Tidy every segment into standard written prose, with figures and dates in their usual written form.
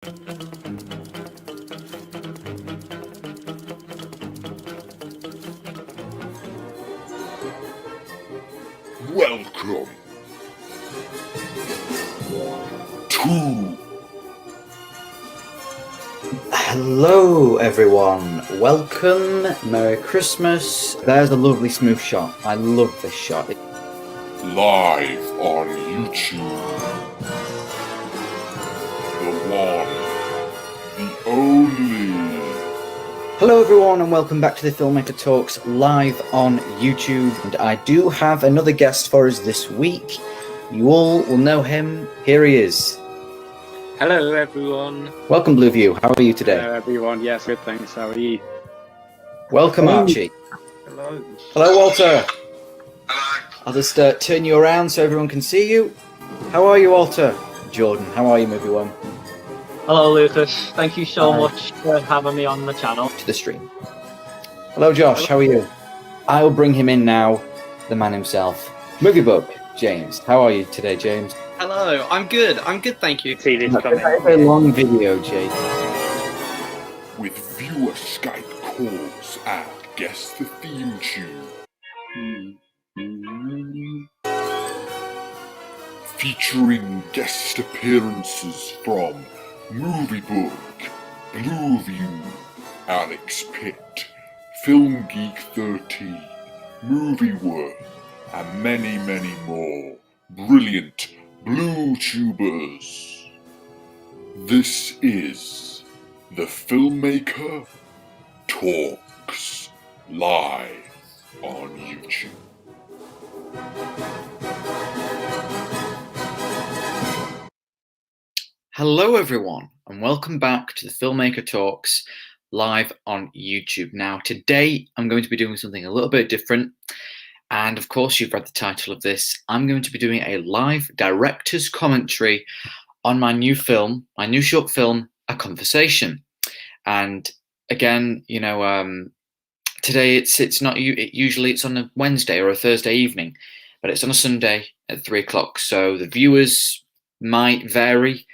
Welcome to... Hello everyone, welcome, Merry Christmas. There's a lovely smooth shot. I love this shot. Live on YouTube. The one, the only. Hello everyone and welcome back to the Filmmaker Talks live on YouTube. And I do have another guest for us this week. You all will know him. Here he is. Hello everyone. Welcome Blueview, how are you today? Hello everyone, yes, good thanks, how are you? Welcome Archie. Hello. Hello Walter. I'll just turn you around so everyone can see you. How are you Walter? Jordan, how are you movie one? Hello Lucas, thank you so much for having me on the channel. To the stream. Hello Josh, how are you? I'll bring him in now, the man himself. Movie book, James. How are you today, James? Hello, I'm good, thank you. See this That coming. is a long video, Jake. With viewer Skype calls and guess the theme tune. Featuring guest appearances from Movie Book, Blueview, Alex Pitt, Film Geek 13, Movie World, and many, many more brilliant Blue Tubers. This is the Filmmaker Talks live on YouTube. Hello, everyone, and welcome back to the Filmmaker Talks live on YouTube. Now, today I'm going to be doing something a little bit different. And of course, you've read the title of this. I'm going to be doing a live director's commentary on my new film, my new short film, A Conversation. And again, you know, today it's not usually it's on a Wednesday or a Thursday evening, but it's on a Sunday at 3 o'clock. So the viewers might vary.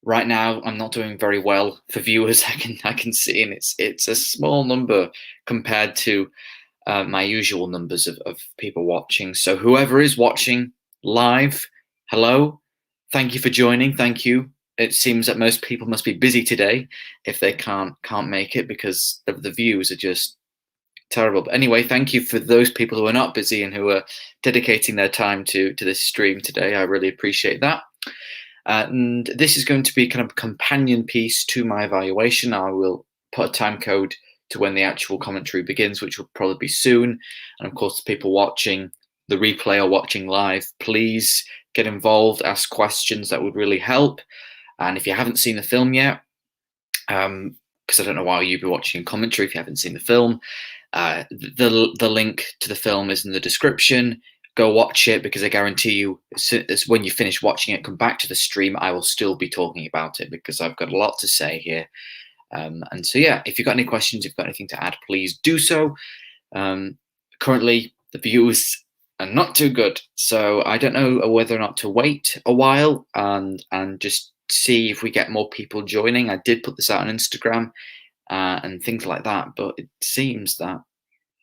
Right now, I'm not doing very well for viewers. I can see, and it's a small number compared to my usual numbers of people watching. So whoever is watching live, hello, thank you for joining. Thank you. It seems that most people must be busy today if they can't make it because the views are just terrible. But anyway, thank you for those people who are not busy and who are dedicating their time to this stream today. I really appreciate that. And this is going to be kind of a companion piece to my evaluation. I will put a time code to when the actual commentary begins, which will probably be soon. And of course, the people watching the replay or watching live, please get involved, ask questions. That would really help. And if you haven't seen the film yet, because I don't know why you'd be watching a commentary if you haven't seen the film, the link to the film is in the description. Go watch it, because I guarantee you, as when you finish watching it, come back to the stream, I will still be talking about it because I've got a lot to say here. And so, yeah, if you've got any questions, if you've got anything to add, please do so. Currently, the views are not too good, so I don't know whether or not to wait a while and just see if we get more people joining. I did put this out on Instagram and things like that, but it seems that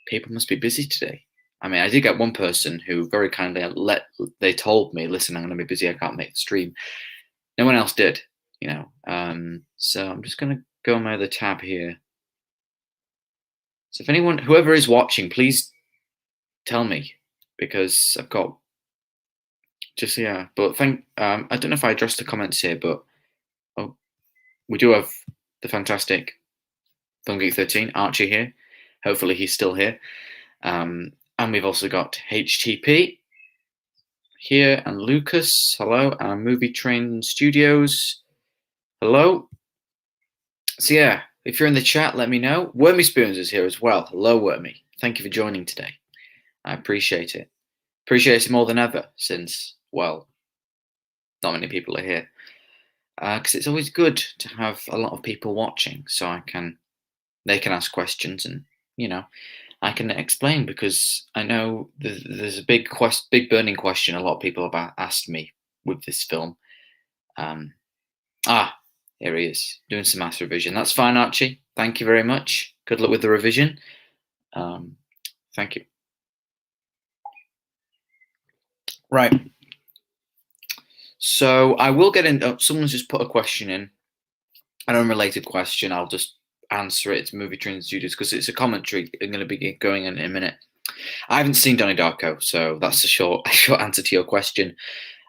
people must be busy today. I mean, I did get one person who very kindly they told me, listen, I'm going to be busy, I can't make the stream. No one else did, you know. So I'm just going to go on my other tab here. So if anyone, whoever is watching, please tell me, because I've got just, yeah. But I don't know if I addressed the comments here, but we do have the fantastic Film Geek 13, Archie here. Hopefully he's still here. And we've also got HTP here and Lucas. Hello. And Movie Train Studios. Hello. So yeah, if you're in the chat, let me know. Wormy Spoons is here as well. Hello, Wormy. Thank you for joining today. I appreciate it. Appreciate it more than ever since, well, not many people are here. Because it's always good to have a lot of people watching, so they can ask questions and, you know, I can explain, because I know there's a big burning question a lot of people have asked me with this film. Here he is, doing some maths revision. That's fine, Archie. Thank you very much. Good luck with the revision. Thank you. Right. So I will get in. Someone's just put a question in, an unrelated question. I'll just answer it. It's Movie Training Studios because it's a commentary. I'm going to be going in a minute. I haven't seen Donnie Darko, so that's a short answer to your question.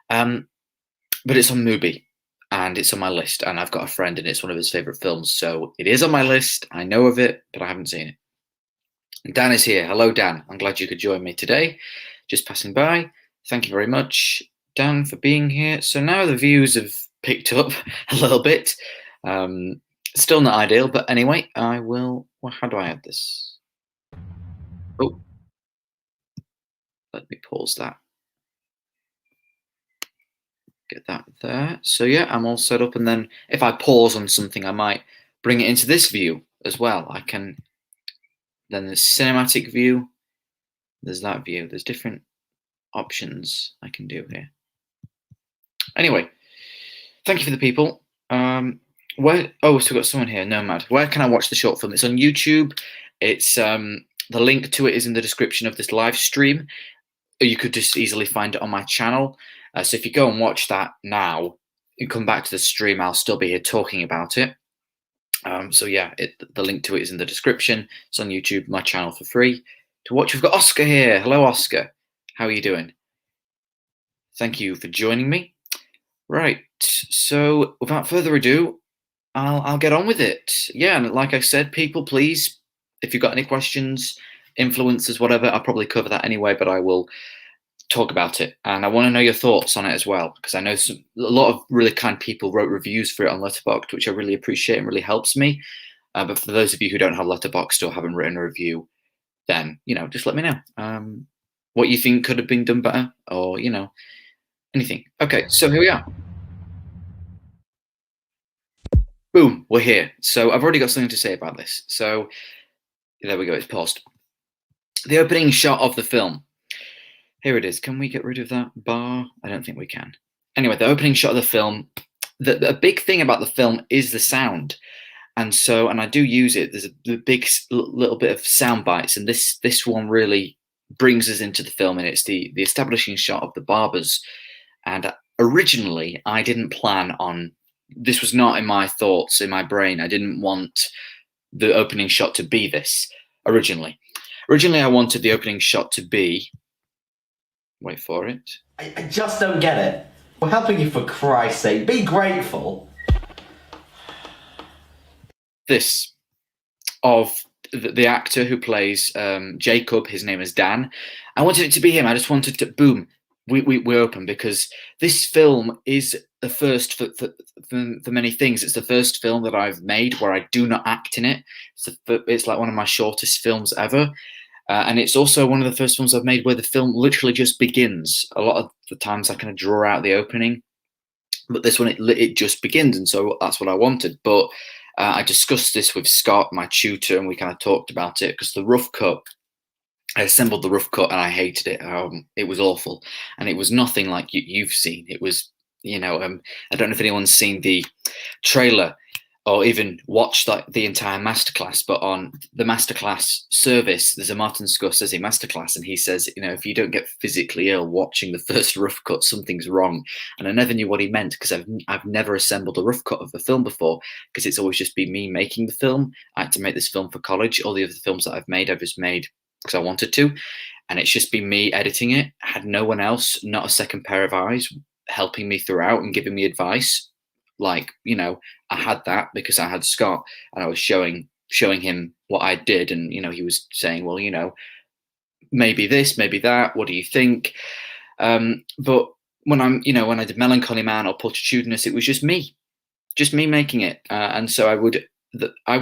But it's on Mubi, and it's on my list, and I've got a friend, and it's one of his favorite films, so it is on my list. I know of it, but I haven't seen it. And Dan is here. Hello, Dan. I'm glad you could join me today. Just passing by. Thank you very much, Dan, for being here. So now the views have picked up a little bit. Still not ideal, but anyway, I will. Well, how do I add this? Oh, let me pause that. Get that there. So yeah, I'm all set up, and then if I pause on something, I might bring it into this view as well. I can. Then there's cinematic view. There's that view. There's different options I can do here. Anyway, thank you for the people. Where? Oh, we've still got someone here. Nomad. Where can I watch the short film? It's on YouTube. It's the link to it is in the description of this live stream. You could just easily find it on my channel. So if you go and watch that now, and come back to the stream, I'll still be here talking about it. So yeah, the link to it is in the description. It's on YouTube, my channel, for free to watch. We've got Oscar here. Hello, Oscar. How are you doing? Thank you for joining me. Right. So without further ado, I'll get on with it. Yeah, and like I said, people, please, if you've got any questions, influencers, whatever, I'll probably cover that anyway, but I will talk about it, and I want to know your thoughts on it as well, because I know a lot of really kind people wrote reviews for it on Letterboxd, which I really appreciate and really helps me. But for those of you who don't have Letterboxd or haven't written a review, then just let me know what you think could have been done better, or anything. Okay, so here we are. Boom, we're here. So I've already got something to say about this. So there we go. It's paused. The opening shot of the film. Here it is. Can we get rid of that bar? I don't think we can. Anyway, the opening shot of the film, the big thing about the film is the sound. And I do use it. There's a big little bit of sound bites, and this one really brings us into the film, and it's the establishing shot of the barbers. And originally, I didn't plan on, this was not in my thoughts, in my brain. I didn't want the opening shot to be this originally. Originally, I wanted the opening shot to be, wait for it. I just don't get it. We're helping you, for Christ's sake. Be grateful. This of the actor who plays Jacob. His name is Dan. I wanted it to be him. I just wanted to, boom, we're open, because this film is the first for many things. It's the first film that I've made where I do not act in it. It's like one of my shortest films ever. And it's also one of the first films I've made where the film literally just begins. A lot of the times I kind of draw out the opening, but this one, it just begins. And so that's what I wanted. But I discussed this with Scott, my tutor, and we kind of talked about it, because the rough cut, I assembled the rough cut and I hated it. It was awful. And it was nothing like you've seen. It was, I don't know if anyone's seen the trailer or even watched the entire masterclass, but on the masterclass service, there's a Martin Scorsese masterclass, and he says, if you don't get physically ill watching the first rough cut, something's wrong. And I never knew what he meant, because I've never assembled a rough cut of a film before, because it's always just been me making the film. I had to make this film for college. All the other films that I've just made because I wanted to, and it's just been me editing it. I had no one else, not a second pair of eyes, helping me throughout and giving me advice. I had that because I had Scott, and I was showing him what I did, and he was saying, well, maybe this, maybe that. What do you think? But when when I did Melancholy Man or Pulchitudinous, it was just me making it, and so I would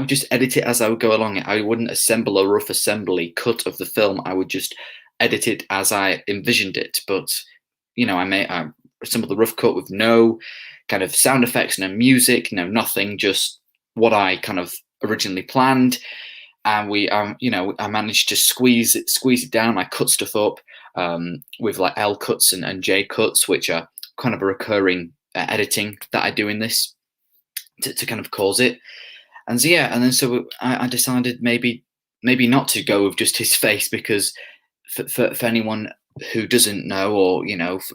just edit it as I would go along. I wouldn't assemble a rough assembly cut of the film. I would just edit it as I envisioned it. But I assembled the rough cut with no kind of sound effects, no music, no nothing, just what I kind of originally planned. And I managed to squeeze it down. I cut stuff up with like L cuts and J cuts, which are kind of a recurring editing that I do in this. to kind of cause it. And so, yeah, and then so I decided maybe not to go with just his face, because for anyone who doesn't know, or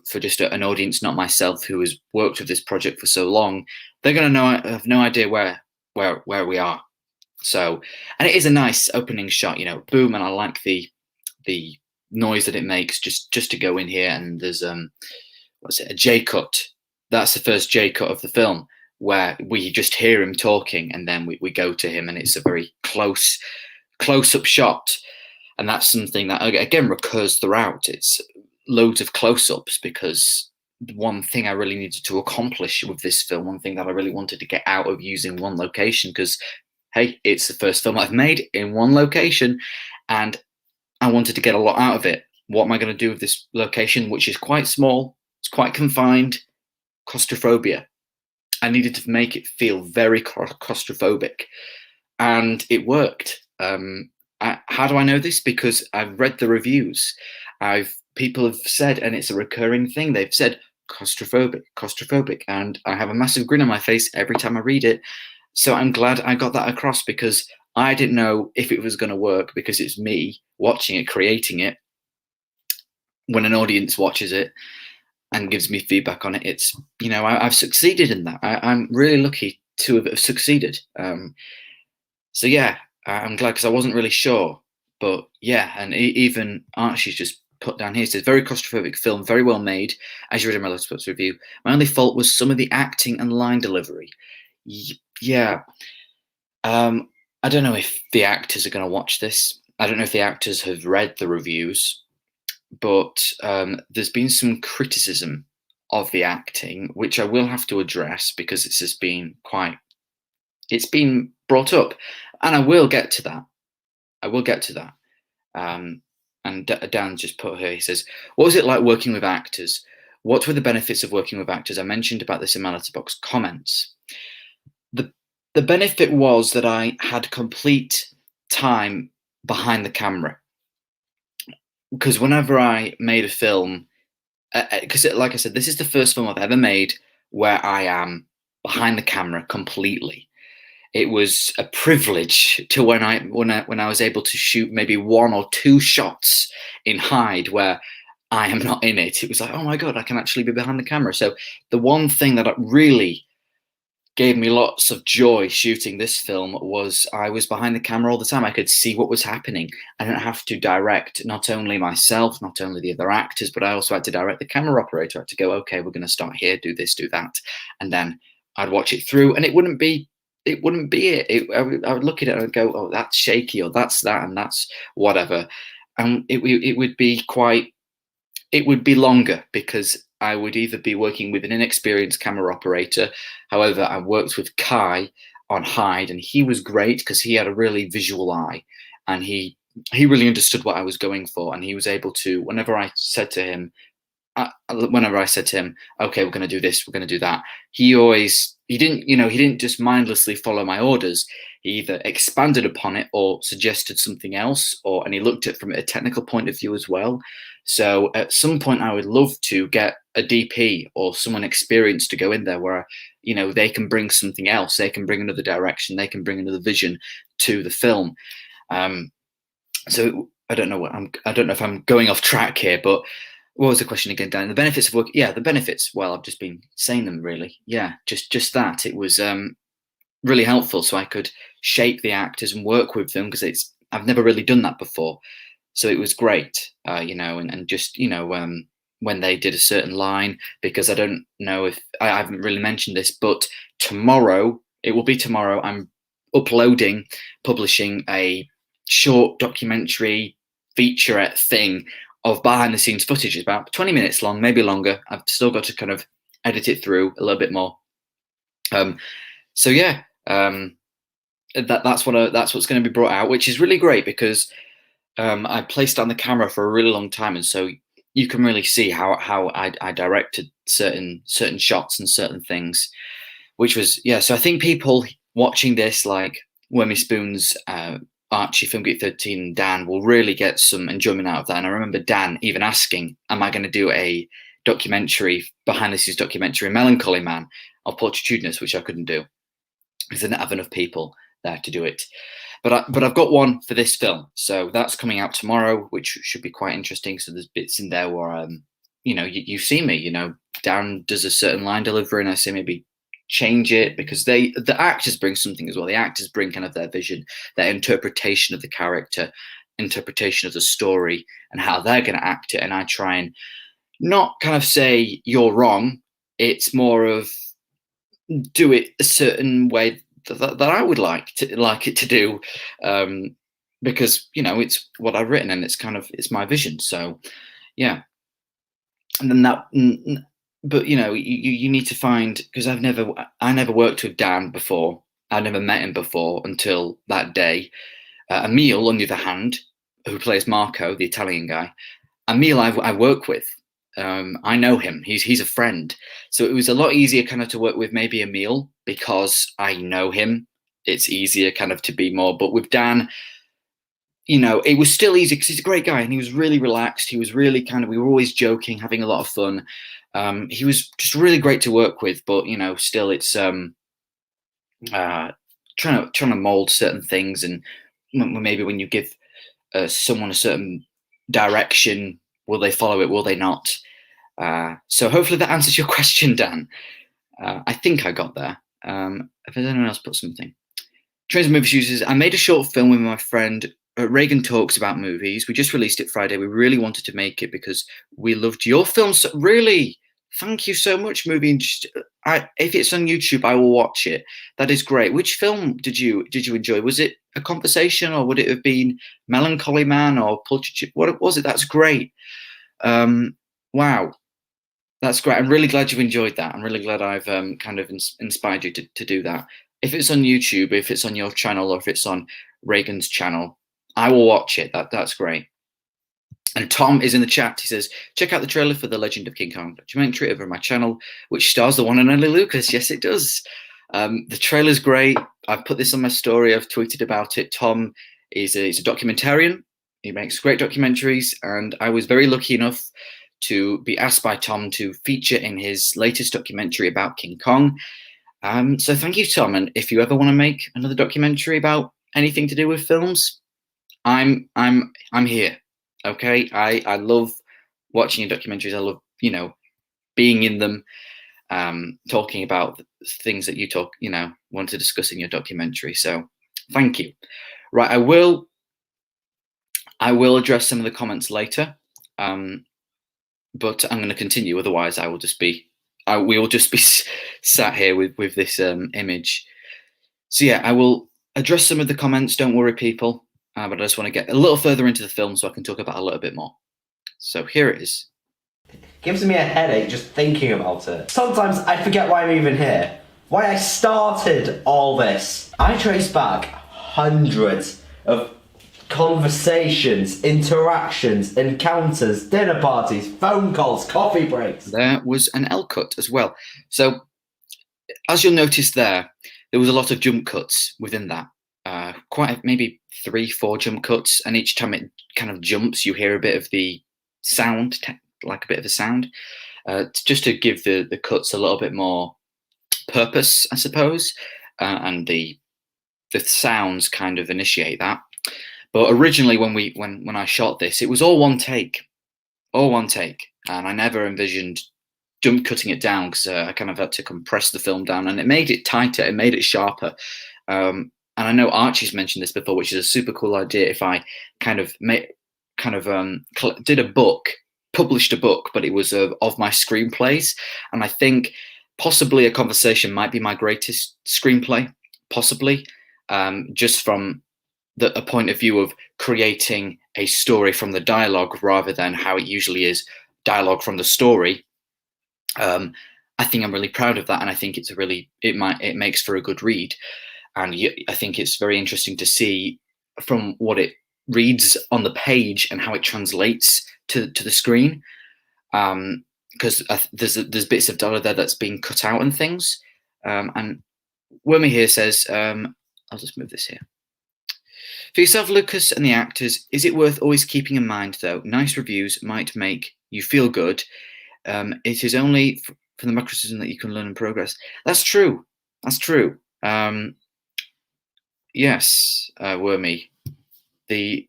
for just an audience, not myself, who has worked with this project for so long, they're going to have no idea where we are. So, and it is a nice opening shot, boom, and I like the noise that it makes just to go in here. And there's what's it, a J cut. That's the first J cut of the film, where we just hear him talking, and then we go to him, and it's a very close up shot. And that's something that again recurs throughout. It's loads of close-ups, because one thing I really needed to accomplish with this film, one thing that I really wanted to get out of using one location, because hey, it's the first film I've made in one location, and I wanted to get a lot out of it. What am I going to do with this location, which is quite small, it's quite confined? Claustrophobia. I needed to make it feel very claustrophobic, and it worked. How do I know this? Because I've read the reviews. People have said, and it's a recurring thing, they've said claustrophobic, and I have a massive grin on my face every time I read it. So I'm glad I got that across, because I didn't know if it was going to work, because it's me watching it, creating it. When an audience watches it and gives me feedback on it, it's, I've succeeded in that. I'm really lucky to have succeeded. So yeah, I'm glad, because I wasn't really sure. But yeah, and even Archie's just put down here, it says, very claustrophobic film, very well made, as you read in my Letterboxd review. My only fault was some of the acting and line delivery. Yeah. I don't know if the actors are going to watch this. I don't know if the actors have read the reviews, but there's been some criticism of the acting, which I will have to address, because it's just been it's been brought up, and I will get to that. And Dan just put here, he says, what was it like working with actors? What were the benefits of working with actors? I mentioned about this in my Letterboxd comments. The benefit was that I had complete time behind the camera, because whenever I made a film, because like I said, this is the first film I've ever made where I am behind the camera completely. It was a privilege to when I was able to shoot maybe 1 or 2 shots in hide where I am not in it. It was like, oh my God, I can actually be behind the camera. So the one thing that really gave me lots of joy shooting this film was I was behind the camera all the time. I could see what was happening. I didn't have to direct not only myself, not only the other actors, but I also had to direct the camera operator. I had to go, okay, we're going to start here, do this, do that. And then I'd watch it through, and it wouldn't be it. I would look at it and go, oh, that's shaky, or that's that, and that's whatever. And it would be longer, because I would either be working with an inexperienced camera operator. However, I worked with Kai on Hyde, and he was great because he had a really visual eye, and he really understood what I was going for, and he was able to, whenever I said to him, okay, we're going to do this, we're going to do that, he didn't just mindlessly follow my orders. He either expanded upon it or suggested something else, and he looked at it from a technical point of view as well. So at some point, I would love to get a DP or someone experienced to go in there where, they can bring something else. They can bring another direction. They can bring another vision to the film. So I don't know if I'm going off track here, but what was the question again, Dan? The benefits of work? Yeah, the benefits. Well, I've just been saying them, really. Yeah, just that. It was really helpful, so I could shape the actors and work with them, because I've never really done that before. So it was great, and just, when they did a certain line, because I don't know if I haven't really mentioned this, but it will be tomorrow, I'm publishing a short documentary featurette thing of behind the scenes footage. It's about 20 minutes long, maybe longer. I've still got to kind of edit it through a little bit more. So yeah, that's what's going to be brought out, which is really great, because I placed on the camera for a really long time, and so you can really see how I directed certain shots and certain things, which was, yeah. So I think people watching this, like Wormy Spoons, Archie, Film Geek 13, and Dan, will really get some enjoyment out of that. And I remember Dan even asking, am I going to do a documentary, behind the scenes documentary, Melancholy Man of Portitudinous, which I couldn't do. because they didn't have enough people there to do it. But I've got one for this film, so that's coming out tomorrow, which should be quite interesting. So there's bits in there where you see me, Dan does a certain line delivery, and I say maybe change it, because the actors bring something as well. The actors bring kind of their vision, their interpretation of the character, interpretation of the story, and how they're going to act it. And I try and not kind of say you're wrong. It's more of do it a certain way that I would like it to do, because it's what I've written, and it's my vision. So yeah, and then but you need to find, because I never worked with Dan before. I never met him before until that day. Emil, on the other hand, who plays Marco, the Italian guy, Emil I work with. I know him. He's a friend. So it was a lot easier kind of to work with maybe Emil, because I know him. It's easier kind of to be more. But with Dan, it was still easy because he's a great guy, and he was really relaxed. He was really we were always joking, having a lot of fun. He was just really great to work with. But still it's trying to mold certain things, and maybe when you give someone a certain direction, will they follow it? Will they not? So hopefully that answers your question, Dan. I think I got there. If anyone else put something. Trains and Movies users, I made a short film with my friend. Reagan Talks About Movies. We just released it Friday. We really wanted to make it because we loved your film. So really, thank you so much, Movie. If it's on YouTube, I will watch it. That is great. Which film did you enjoy? Was it A Conversation, or would it have been Melancholy Man or Pulcher? What was it? That's great. Wow, that's great. I'm really glad you enjoyed that. I'm really glad I've kind of inspired you to do that. If it's on YouTube, if it's on your channel, or if it's on Reagan's channel, I will watch it. That's great. And Tom is in the chat. He says, check out the trailer for The Legend of King Kong documentary over on my channel, which stars the one and only Lucas. Yes, it does. The trailer's great. I've put this on my story. I've tweeted about it. Tom he's a documentarian. He makes great documentaries, and I was very lucky enough to be asked by Tom to feature in his latest documentary about King Kong. So thank you, Tom. And if you ever want to make another documentary about anything to do with films, I'm here. Okay, I love watching your documentaries. I love being in them, talking about things that you want to discuss in your documentary. So thank you. Right, I will address some of the comments later, but I'm going to continue. Otherwise, we will just be sat here with this image. So yeah, I will address some of the comments. Don't worry, people. But I just want to get a little further into the film so I can talk about it a little bit more. So here it is. Gives me a headache just thinking about it. Sometimes I forget why I'm even here. Why I started all this. I trace back hundreds of conversations, interactions, encounters, dinner parties, phone calls, coffee breaks. There was an L cut as well. So as you'll notice there was a lot of jump cuts within that. Quite maybe 3-4 jump cuts, and each time it kind of jumps, you hear a bit of the sound, like a bit of a sound, just to give the cuts a little bit more purpose, I suppose, and the sounds kind of initiate that. But originally, when I shot this, it was all one take, and I never envisioned jump cutting it down, because I kind of had to compress the film down, and it made it tighter, it made it sharper. And I know Archie's mentioned this before, which is a super cool idea. If I did a book, published a book, but it was of my screenplays, and I think possibly A Conversation might be my greatest screenplay, possibly, just from a point of view of creating a story from the dialogue rather than how it usually is dialogue from the story. I think I'm really proud of that, and I think it makes for a good read. And I think it's very interesting to see from what it reads on the page and how it translates to the screen. Because there's bits of dialogue there that's being cut out and things. And Wormy here says, I'll just move this here. For yourself, Lucas, and the actors, is it worth always keeping in mind, though, nice reviews might make you feel good. It is only from the macrocosm that you can learn and progress. That's true. That's true. Yes, Wormy. It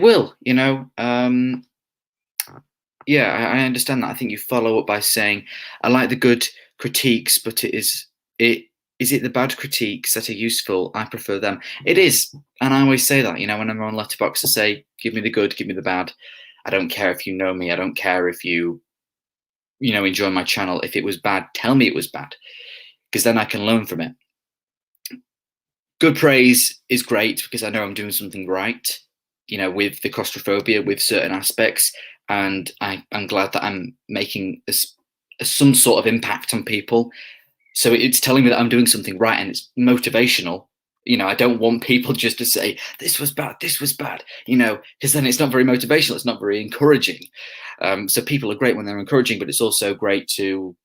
will, yeah, I understand that. I think you follow up by saying, I like the good critiques, but is it the bad critiques that are useful? I prefer them. It is. And I always say that, when I'm on Letterboxd, I say, give me the good, give me the bad. I don't care if you know me. I don't care if you enjoy my channel. If it was bad, tell me it was bad, because then I can learn from it. Good praise is great because I know I'm doing something right, with the claustrophobia, with certain aspects. And I'm glad that I'm making some sort of impact on people. So it's telling me that I'm doing something right, and it's motivational. I don't want people just to say, this was bad, because then it's not very motivational. It's not very encouraging. So people are great when they're encouraging, but it's also great to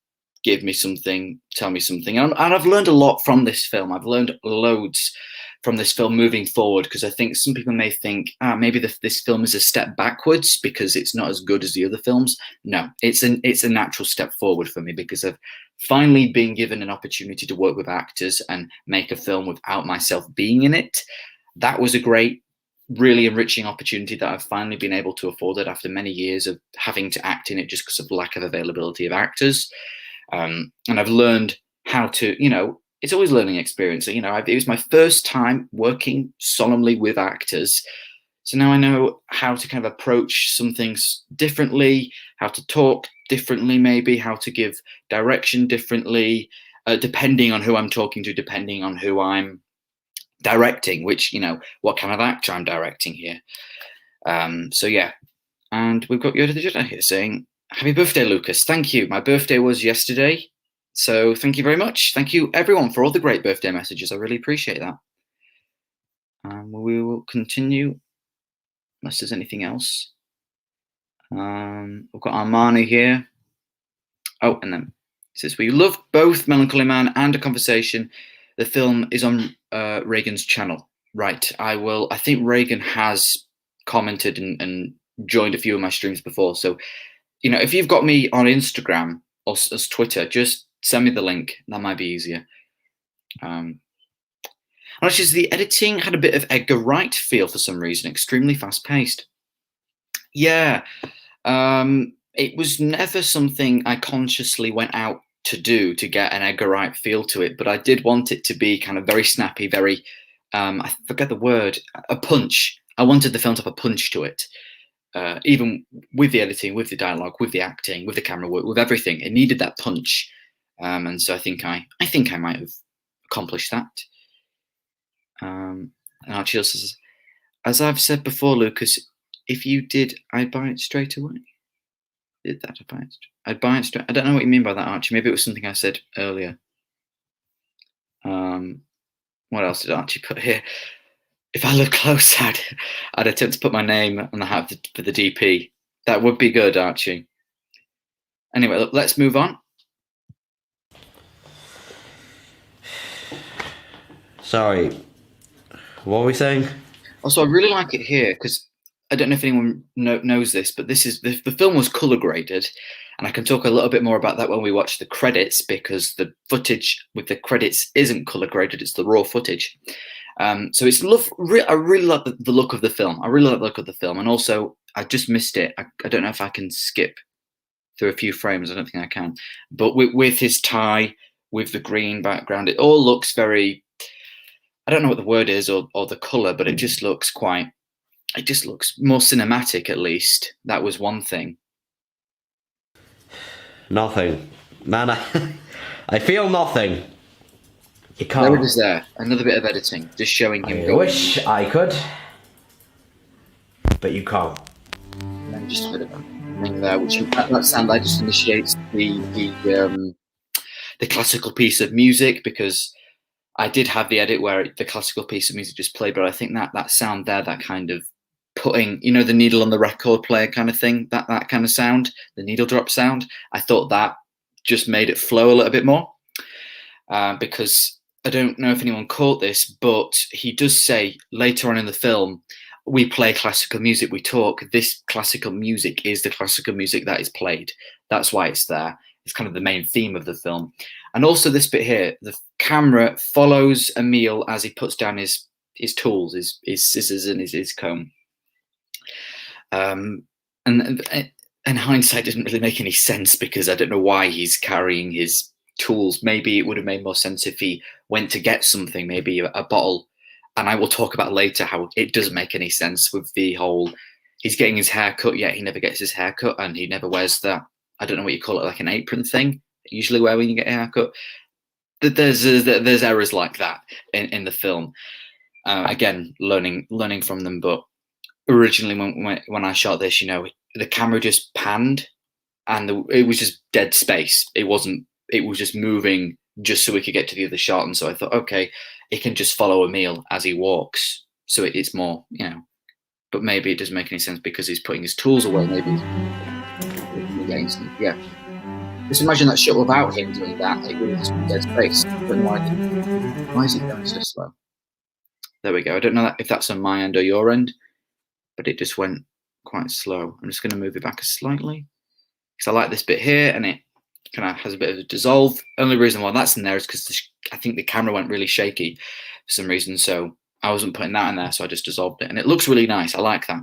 give me something, tell me something. And I've learned a lot from this film. I've learned loads from this film moving forward, because I think some people may think, maybe this film is a step backwards because it's not as good as the other films. No, it's a natural step forward for me, because I've finally been given an opportunity to work with actors and make a film without myself being in it. That was a great, really enriching opportunity that I've finally been able to afford it after many years of having to act in it just because of lack of availability of actors. And I've learned how to, it's always a learning experience. It was my first time working solemnly with actors. So now I know how to kind of approach some things differently, how to talk differently, maybe how to give direction differently, depending on who I'm talking to, depending on who I'm directing, which, what kind of actor I'm directing here. So yeah, and we've got Yoda the Jedi here saying, happy birthday, Lucas. Thank you. My birthday was yesterday. So thank you very much. Thank you, everyone, for all the great birthday messages. I really appreciate that. We will continue, unless there's anything else. We've got Armani here. Oh, and then it says, we love both Melancholy Man and A Conversation. The film is on Reagan's channel. Right. I think Reagan has commented and joined a few of my streams before. So, if you've got me on Instagram or as Twitter, just send me the link. That might be easier. Actually, the editing had a bit of Edgar Wright feel for some reason, extremely fast-paced. Yeah, it was never something I consciously went out to do to get an Edgar Wright feel to it, but I did want it to be kind of very snappy, very, I forget the word, a punch. I wanted the film to have a punch to it. Even with the editing, with the dialogue, with the acting, with the camera work, with everything, it needed that punch. And so I think I might have accomplished that. And Archie says, as I've said before, Lucas, if you did, I'd buy it straight away. Did that? I'd buy it straight. I don't know what you mean by that, Archie. Maybe it was something I said earlier. What else did Archie put here? If I look close, I'd attempt to put my name on the hat for the DP. That would be good, Archie. Anyway, look, let's move on. Sorry, what were we saying? Also, I really like it here because I don't know if anyone knows this, but this is the film was color graded, and I can talk a little bit more about that when we watch the credits, because the footage with the credits isn't color graded; it's the raw footage. So it's I really love the look of the film. I really like the look of the film, and also I just missed it. I don't know if I can skip through a few frames. I don't think I can. But with his tie, with the green background, it all looks very. I don't know what the word is or the color, but it just looks quite. It just looks more cinematic, at least. That was one thing. Nothing, man. I feel nothing. You can't. There it is. There, another bit of editing, just showing him. I wish I could, but you can't. And just a bit of that there, which that sound like just initiates the classical piece of music, because I did have the edit where the classical piece of music just played, but I think that sound there, that kind of putting, the needle on the record player kind of thing, that kind of sound, the needle drop sound, I thought that just made it flow a little bit more, because I don't know if anyone caught this, but he does say later on in the film, we play classical music, we talk, this classical music is the classical music that is played. That's why it's there. It's kind of the main theme of the film. And also this bit here, the camera follows Emil as he puts down his tools, his scissors and his comb. And hindsight doesn't really make any sense, because I don't know why he's carrying his tools. Maybe it would have made more sense if he went to get something, maybe a bottle. And I will talk about later how it doesn't make any sense with the whole, he's getting his hair cut, yet he never gets his hair cut, and he never wears that, I don't know what you call it, like an apron thing you usually wear when you get a haircut. There's errors like that in the film. Again, learning from them. But originally when I shot this, you know, the camera just panned, and it was just dead space. It was just moving just so we could get to the other shot. And so I thought, okay, it can just follow Emil as he walks, so it's more, you know. But maybe it doesn't make any sense because he's putting his tools away. Maybe yeah. Just imagine that shot without him doing that. It would have just been dead space. But why is it going so slow? There we go. I don't know if that's on my end or your end, but it just went quite slow. I'm just going to move it back slightly, because I like this bit here, and it kind of has a bit of a dissolve. Only reason why that's in there is because I think the camera went really shaky for some reason, so I wasn't putting that in there, so I just dissolved it, and it looks really nice. I like that.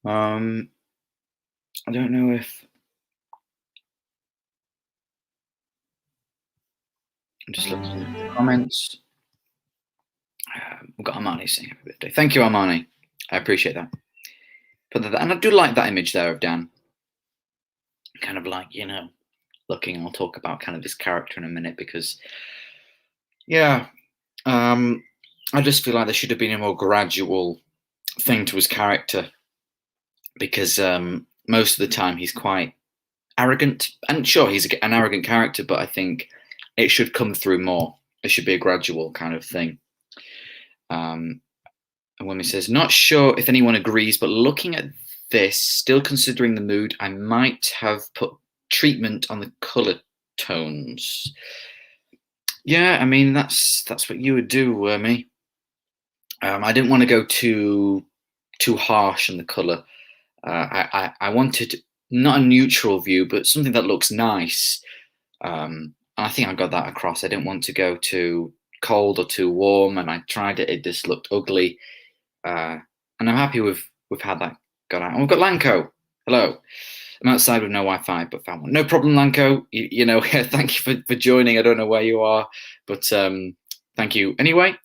I don't know if I'm just looking at the comments. We've got Armani saying happy birthday. Thank you, Armani. I appreciate that. And I do like that image there of Dan. Kind of like, you know, looking. I'll talk about kind of this character in a minute, because, yeah, I just feel like there should have been a more gradual thing to his character, because most of the time he's quite arrogant. And sure, he's an arrogant character, but I think it should come through more. It should be a gradual kind of thing. And Wimmy says, not sure if anyone agrees, but looking at this, still considering the mood, I might have put treatment on the color tones. Yeah, I mean, that's what you would do, Wimmy. I didn't want to go too harsh on the color. I wanted not a neutral view, but something that looks nice. And I think I got that across. I didn't want to go too cold or too warm, and I tried it. It just looked ugly. And I'm happy with how that got out. And we've got Lanko. Hello. I'm outside with no Wi-Fi, but found one. No problem, Lanko. You know, thank you for joining. I don't know where you are, but thank you anyway.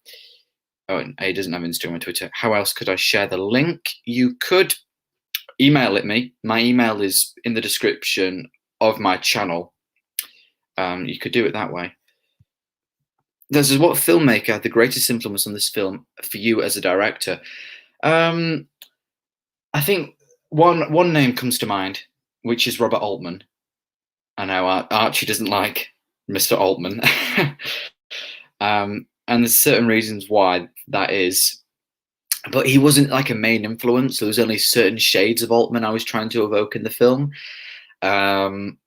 Oh, and he doesn't have Instagram or Twitter. How else could I share the link? You could email it me. My email is in the description of my channel. You could do it that way. This is what filmmaker had the greatest influence on this film for you as a director. I think one name comes to mind, which is Robert Altman. I know Archie doesn't like Mr. Altman. And there's certain reasons why that is. But he wasn't like a main influence. There was only certain shades of Altman I was trying to evoke in the film. I'm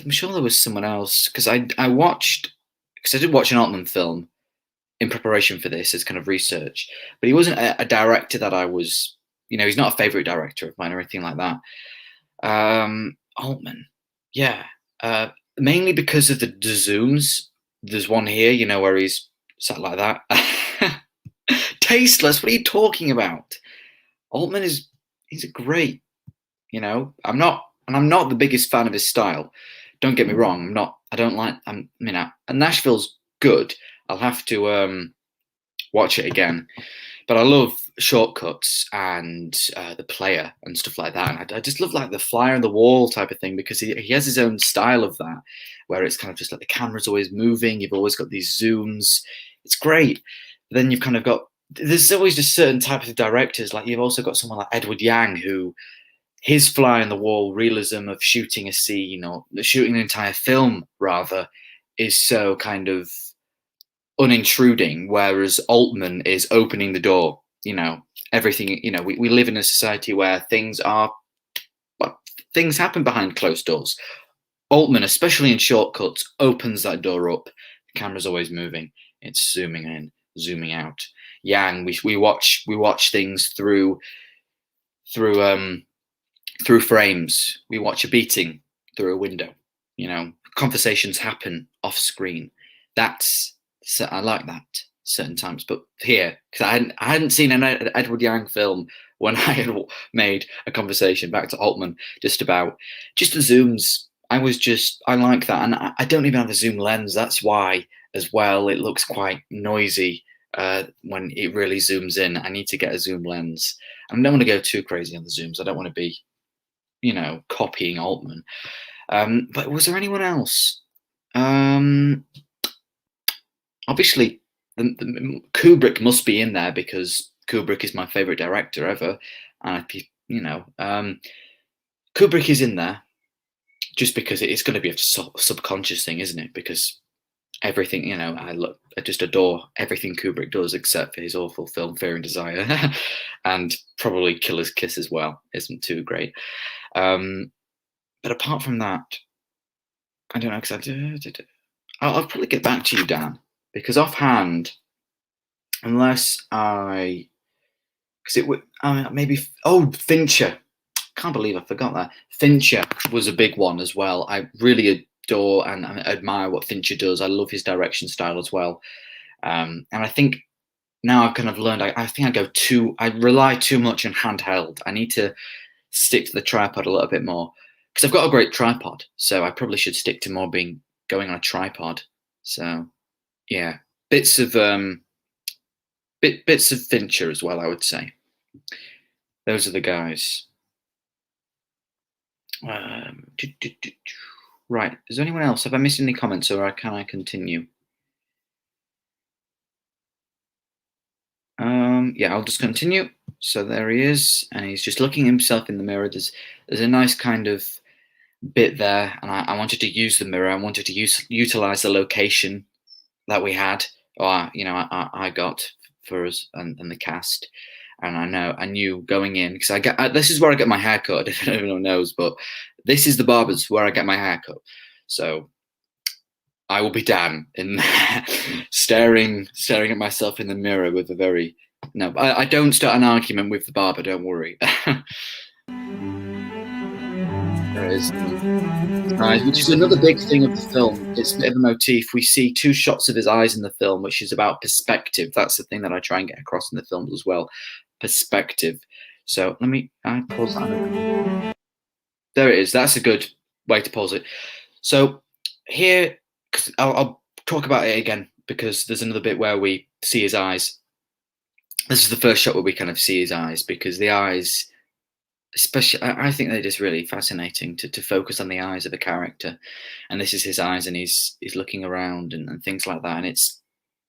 sure there was someone else, because I did watch an Altman film in preparation for this as kind of research, but he wasn't a director that I was, you know, he's not a favorite director of mine or anything like that. Altman, yeah, mainly because of the zooms. There's one here, you know, where he's sat like that. Tasteless. What are you talking about? Altman he's a great, you know. I'm not the biggest fan of his style. Don't get me wrong. Nashville's good. I'll have to watch it again. But I love Shortcuts and The Player and stuff like that. And I just love like the fly on the wall type of thing, because he has his own style of that, where it's kind of just like the camera's always moving. You've always got these zooms. It's great. But then you've kind of got, there's always just certain types of directors. Like you've also got someone like Edward Yang, who his fly on the wall realism of shooting a scene, or shooting an entire film rather, is so kind of unintruding, whereas Altman is opening the door. You know, everything, you know, we live in a society where things happen behind closed doors. Altman, especially in Shortcuts, opens that door up. The camera's always moving. It's zooming in, zooming out. yang. We watch things through frames. We watch a beating through a window. You know, conversations happen off screen. I like that certain times, but here, because I hadn't seen an Edward Yang film when I had made a conversation back to Altman just the zooms. I like that, and I don't even have a zoom lens. That's why as well it looks quite noisy when it really zooms in. I need to get a zoom lens. I don't want to go too crazy on the zooms. I don't want to be, you know, copying Altman. But was there anyone else? Obviously, Kubrick must be in there because Kubrick is my favorite director ever, and Kubrick is in there just because it's going to be a subconscious thing, isn't it? Because everything, you know, I just adore everything Kubrick does except for his awful film Fear and Desire, and probably Killer's Kiss as well. Isn't too great. But apart from that, I don't know, because I'll probably get back to you, Dan, because offhand, unless maybe Fincher. Can't believe I forgot that. Fincher was a big one as well. I really adore and admire what Fincher does. I love his direction style as well. And I think now I've kind of learned, I rely too much on handheld. I need to stick to the tripod a little bit more because I've got a great tripod. So I probably should stick to more going on a tripod. So yeah, bits of Fincher as well, I would say. Those are the guys. Right, is there anyone else? Have I missed any comments, or can I continue? Yeah, I'll just continue. So there he is, and he's just looking himself in the mirror. There's a nice kind of bit there, and I wanted to use the mirror. I wanted to utilize the location that we had, or I got for us and the cast. And I knew going in, because this is where I get my haircut. If anyone knows, but this is the barber's where I get my haircut. So I will be Dan in there, staring at myself in the mirror with a very I don't start an argument with the barber. Don't worry. There is, which is another big thing of the film. It's a bit of a motif. We see 2 shots of his eyes in the film, which is about perspective. That's the thing that I try and get across in the films as well. Perspective. So I pause that. There it is. That's a good way to pause it. So here, I'll talk about it again because there's another bit where we see his eyes. This is the first shot where we kind of see his eyes, because the eyes, especially, I think they're just really fascinating to focus on the eyes of a character. And this is his eyes, and he's looking around and things like that. And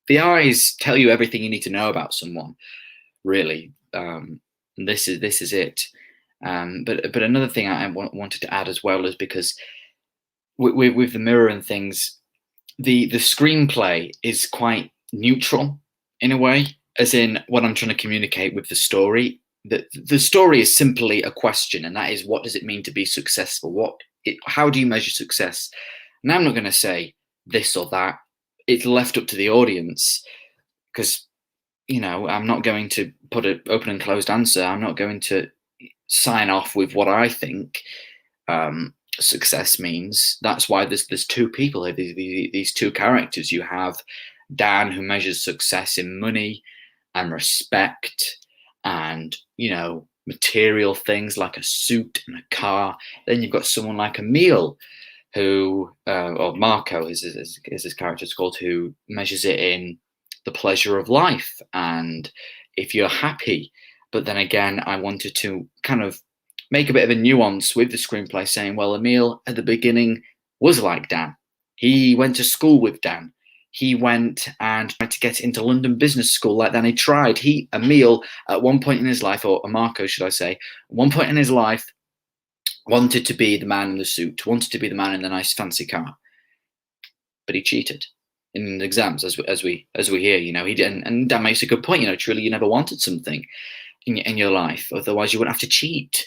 the eyes tell you everything you need to know about someone, really. This is it. But another thing I wanted to add as well is because with the mirror and things, the screenplay is quite neutral in a way, as in what I'm trying to communicate with the story. The story is simply a question, and that is, what does it mean to be successful? How do you measure success? And I'm not going to say this or that. It's left up to the audience, because I'm not going to put an open and closed answer. I'm not going to sign off with what I think success means. That's why there's 2 people here, these 2 characters. You have Dan, who measures success in money and respect and material things like a suit and a car. Then you've got someone like Emil, who or Marco is his character's called, who measures it in the pleasure of life and if you're happy. But then again, I wanted to kind of make a bit of a nuance with the screenplay, saying, well, Emil at the beginning was like Dan. He went to school with Dan. He went and tried to get into London Business School like Dan. Emil, at one point in his life, or Marco, should I say, at one point in his life, wanted to be the man in the suit, wanted to be the man in the nice fancy car. But he cheated in exams, as we hear. He didn't, and Dan makes a good point. Truly, you never wanted something in your life, otherwise you wouldn't have to cheat.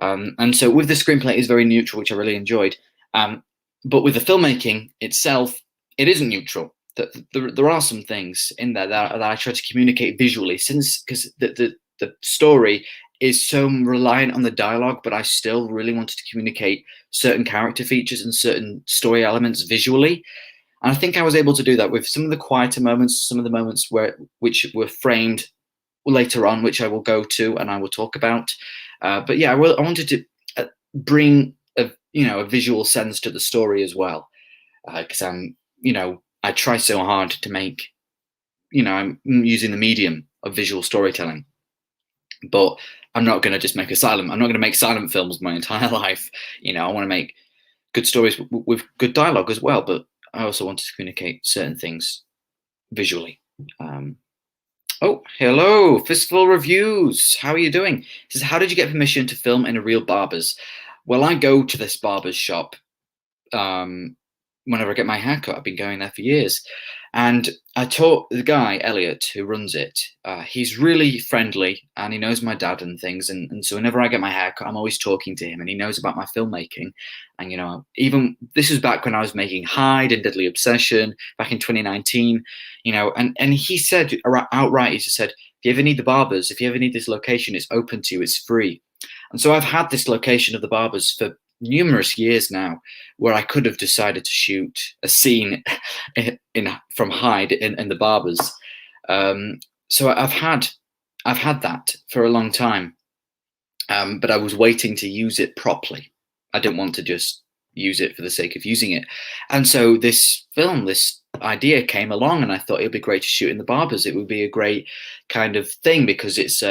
And so with the screenplay, it's very neutral, which I really enjoyed. But with the filmmaking itself, it isn't neutral. that there are some things in there that I try to communicate visually, because the story is so reliant on the dialogue, but I still really wanted to communicate certain character features and certain story elements visually. And I think I was able to do that with some of the quieter moments, some of the moments which were framed later on, which I will go to and I will talk about. But yeah, I wanted to bring a visual sense to the story as well, because I try so hard to make, I'm using the medium of visual storytelling, but I'm not going to just make I'm not going to make silent films my entire life. I want to make good stories with good dialogue as well, but I also wanted to communicate certain things visually. Oh, hello, Fistful Reviews. How are you doing? It says, how did you get permission to film in a real barber's? Well, I go to this barber's shop whenever I get my haircut. I've been going there for years. And I taught the guy, Elliot, who runs it. He's really friendly and he knows my dad and things. And so whenever I get my haircut, I'm always talking to him and he knows about my filmmaking. And, even this was back when I was making Hyde and Deadly Obsession back in 2019, and he said outright, he just said, if you ever need the barbers, if you ever need this location, it's open to you, it's free. And so I've had this location of the barbers for numerous years now, where I could have decided to shoot a scene from Hyde in the barbers. So I've had that for a long time, but I was waiting to use it properly. I didn't want to just use it for the sake of using it. And so this idea came along, and I thought it would be great to shoot in the barbers. It would be a great kind of thing because it's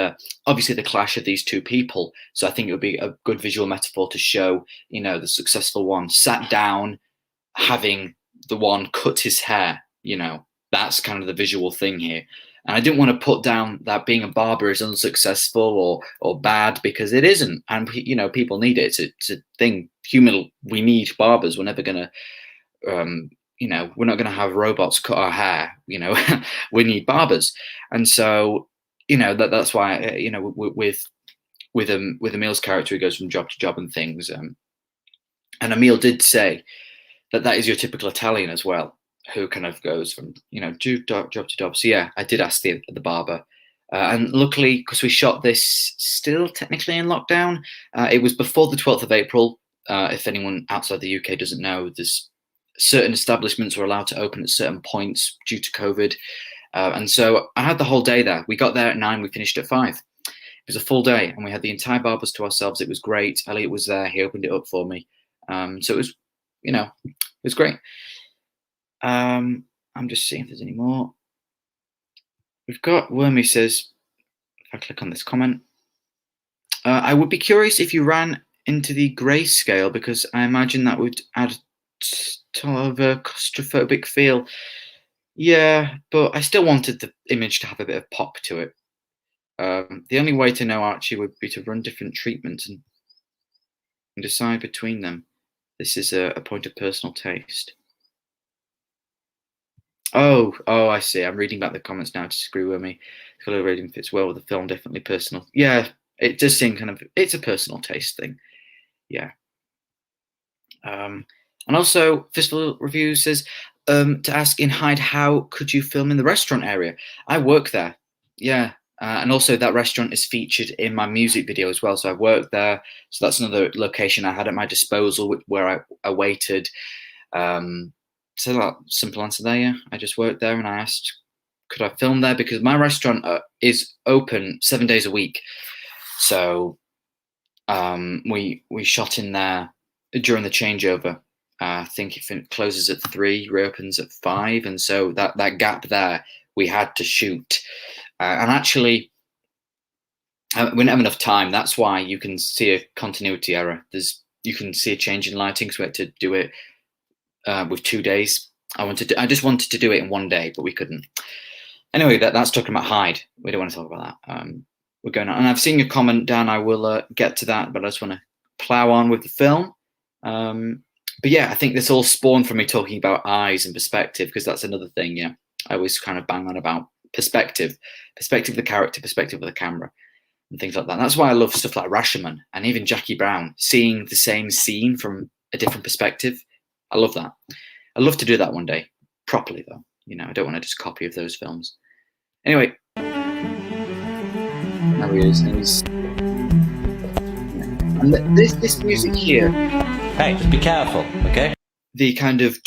obviously the clash of these two people. So I think it would be a good visual metaphor to show, the successful one sat down, having the one cut his hair. That's kind of the visual thing here. And I didn't want to put down that being a barber is unsuccessful or bad, because it isn't. And people need it. It's a thing. We need barbers. We're never gonna we're not going to have robots cut our hair. We need barbers. And so that's why with Emil's character, he goes from job to job and things, and Emil did say that is your typical Italian as well, who kind of goes from job to job. So yeah, I did ask the barber, and luckily, because we shot this still technically in lockdown, it was before the 12th of April. If anyone outside the UK doesn't know, there's certain establishments were allowed to open at certain points due to COVID. And so I had the whole day there. We got there at 9, we finished at 5. It was a full day and we had the entire barbers to ourselves. It was great. Elliot was there. He opened it up for me. So it was, it was great. I'm just seeing if there's any more. We've got Wormy says, if I click on this comment, I would be curious if you ran into the grayscale, because I imagine that would add sort of a claustrophobic feel. Yeah, but I still wanted the image to have a bit of pop to it. The only way to know actually would be to run different treatments and decide between them. This is a point of personal taste. Oh, I see. I'm reading back the comments now to disagree with me. Color grading fits well with the film, definitely personal. Yeah, it does seem it's a personal taste thing. Yeah. And also, Fistful Review says, to ask in Hyde, how could you film in the restaurant area? I work there, yeah. And also that restaurant is featured in my music video as well. So I worked there. So that's another location I had at my disposal where I waited. So that simple answer there, yeah. I just worked there and I asked, could I film there? Because my restaurant is open 7 days a week. So we shot in there during the changeover. I think if it closes at 3, reopens at 5, and so that gap there we had to shoot. And actually, we didn't have enough time. That's why you can see a continuity error. You can see a change in lighting, so we had to do it with 2 days. I just wanted to do it in 1 day, but we couldn't. Anyway, that's talking about Hyde. We don't want to talk about that. We're going on, and I've seen your comment, Dan. I will get to that, but I just want to plow on with the film. But yeah, I think this all spawned from me talking about eyes and perspective, because that's another thing. Yeah, I always kind of bang on about perspective of the character, perspective of the camera, and things like that. That's why I love stuff like Rashomon and even Jackie Brown, seeing the same scene from a different perspective. I love that. I'd love to do that one day, properly though. I don't want to just copy of those films. Anyway, there he is. And this music here. Hey, just be careful, okay? The kind of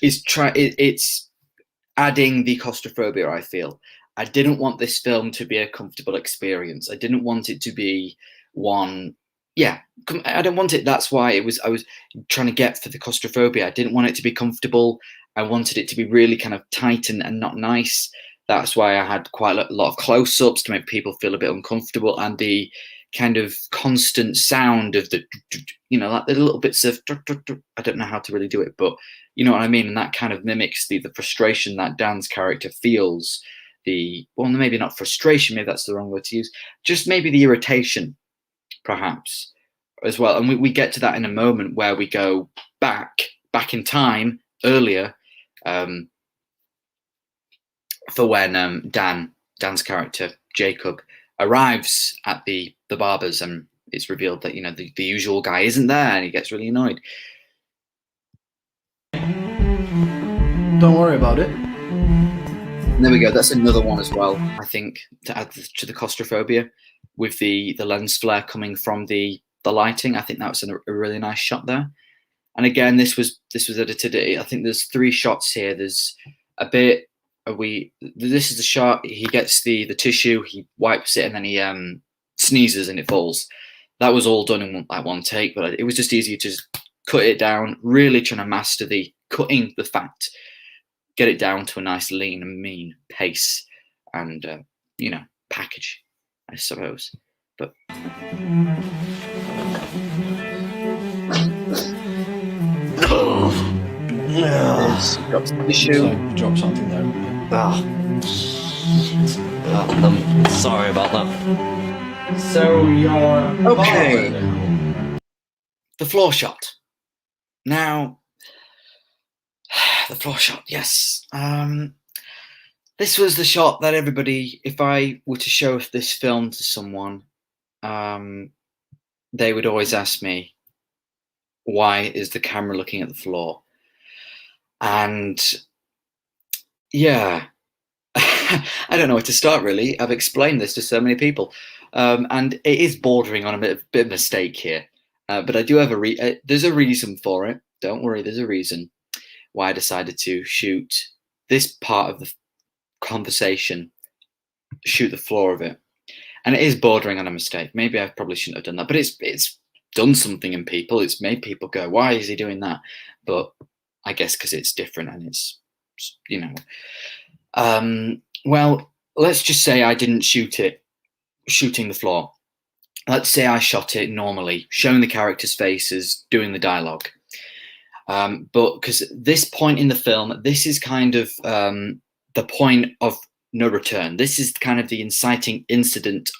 it's adding the claustrophobia. I feel I didn't want this film to be a comfortable experience. I didn't want it to be one. Yeah, I don't want it. That's why I was trying to get for the claustrophobia. I didn't want it to be comfortable. I wanted it to be really kind of tight and not nice. That's why I had quite a lot of close-ups to make people feel a bit uncomfortable, and the kind of constant sound of the, like the little bits of, I don't know how to really do it, but you know what I mean? And that kind of mimics the frustration that Dan's character feels. Well, maybe not frustration, maybe that's the wrong word to use, just maybe the irritation, perhaps, as well. And we get to that in a moment where we go back in time, earlier, for when Dan's character, Jacob, arrives at the barber's, and it's revealed that the usual guy isn't there, and he gets really annoyed. Don't worry about it. And there we go. That's another one as well, I think, to add to the claustrophobia, with the lens flare coming from the lighting. I think that was a really nice shot there. And again, this was edited. I think there's 3 shots here. There's a bit. This is the shot. He gets the tissue, he wipes it, and then he sneezes and it falls. That was all done in one take, but it was just easier to just cut it down. Really trying to master the cutting the fat, get it down to a nice lean and mean pace, and package, I suppose. But drops the tissue. So, drop something there. I'm sorry about that. So you're okay. The floor shot. Now, the floor shot. Yes. This was the shot that everybody, if I were to show this film to someone, they would always ask me, why is the camera looking at the floor? And yeah, I don't know where to start, really. I've explained this to so many people, and it is bordering on a bit of mistake here. But I do have there's a reason for it. Don't worry, there's a reason why I decided to shoot this part of the conversation, shoot the floor of it. And it is bordering on a mistake. Maybe I probably shouldn't have done that, but it's done something in people. It's made people go, why is he doing that? But I guess because it's different, and it's, well, let's just say I didn't shooting the floor. Let's say I shot it normally, showing the characters' faces, doing the dialogue. But because this point in the film, this is kind of the point of no return. This is kind of the inciting incident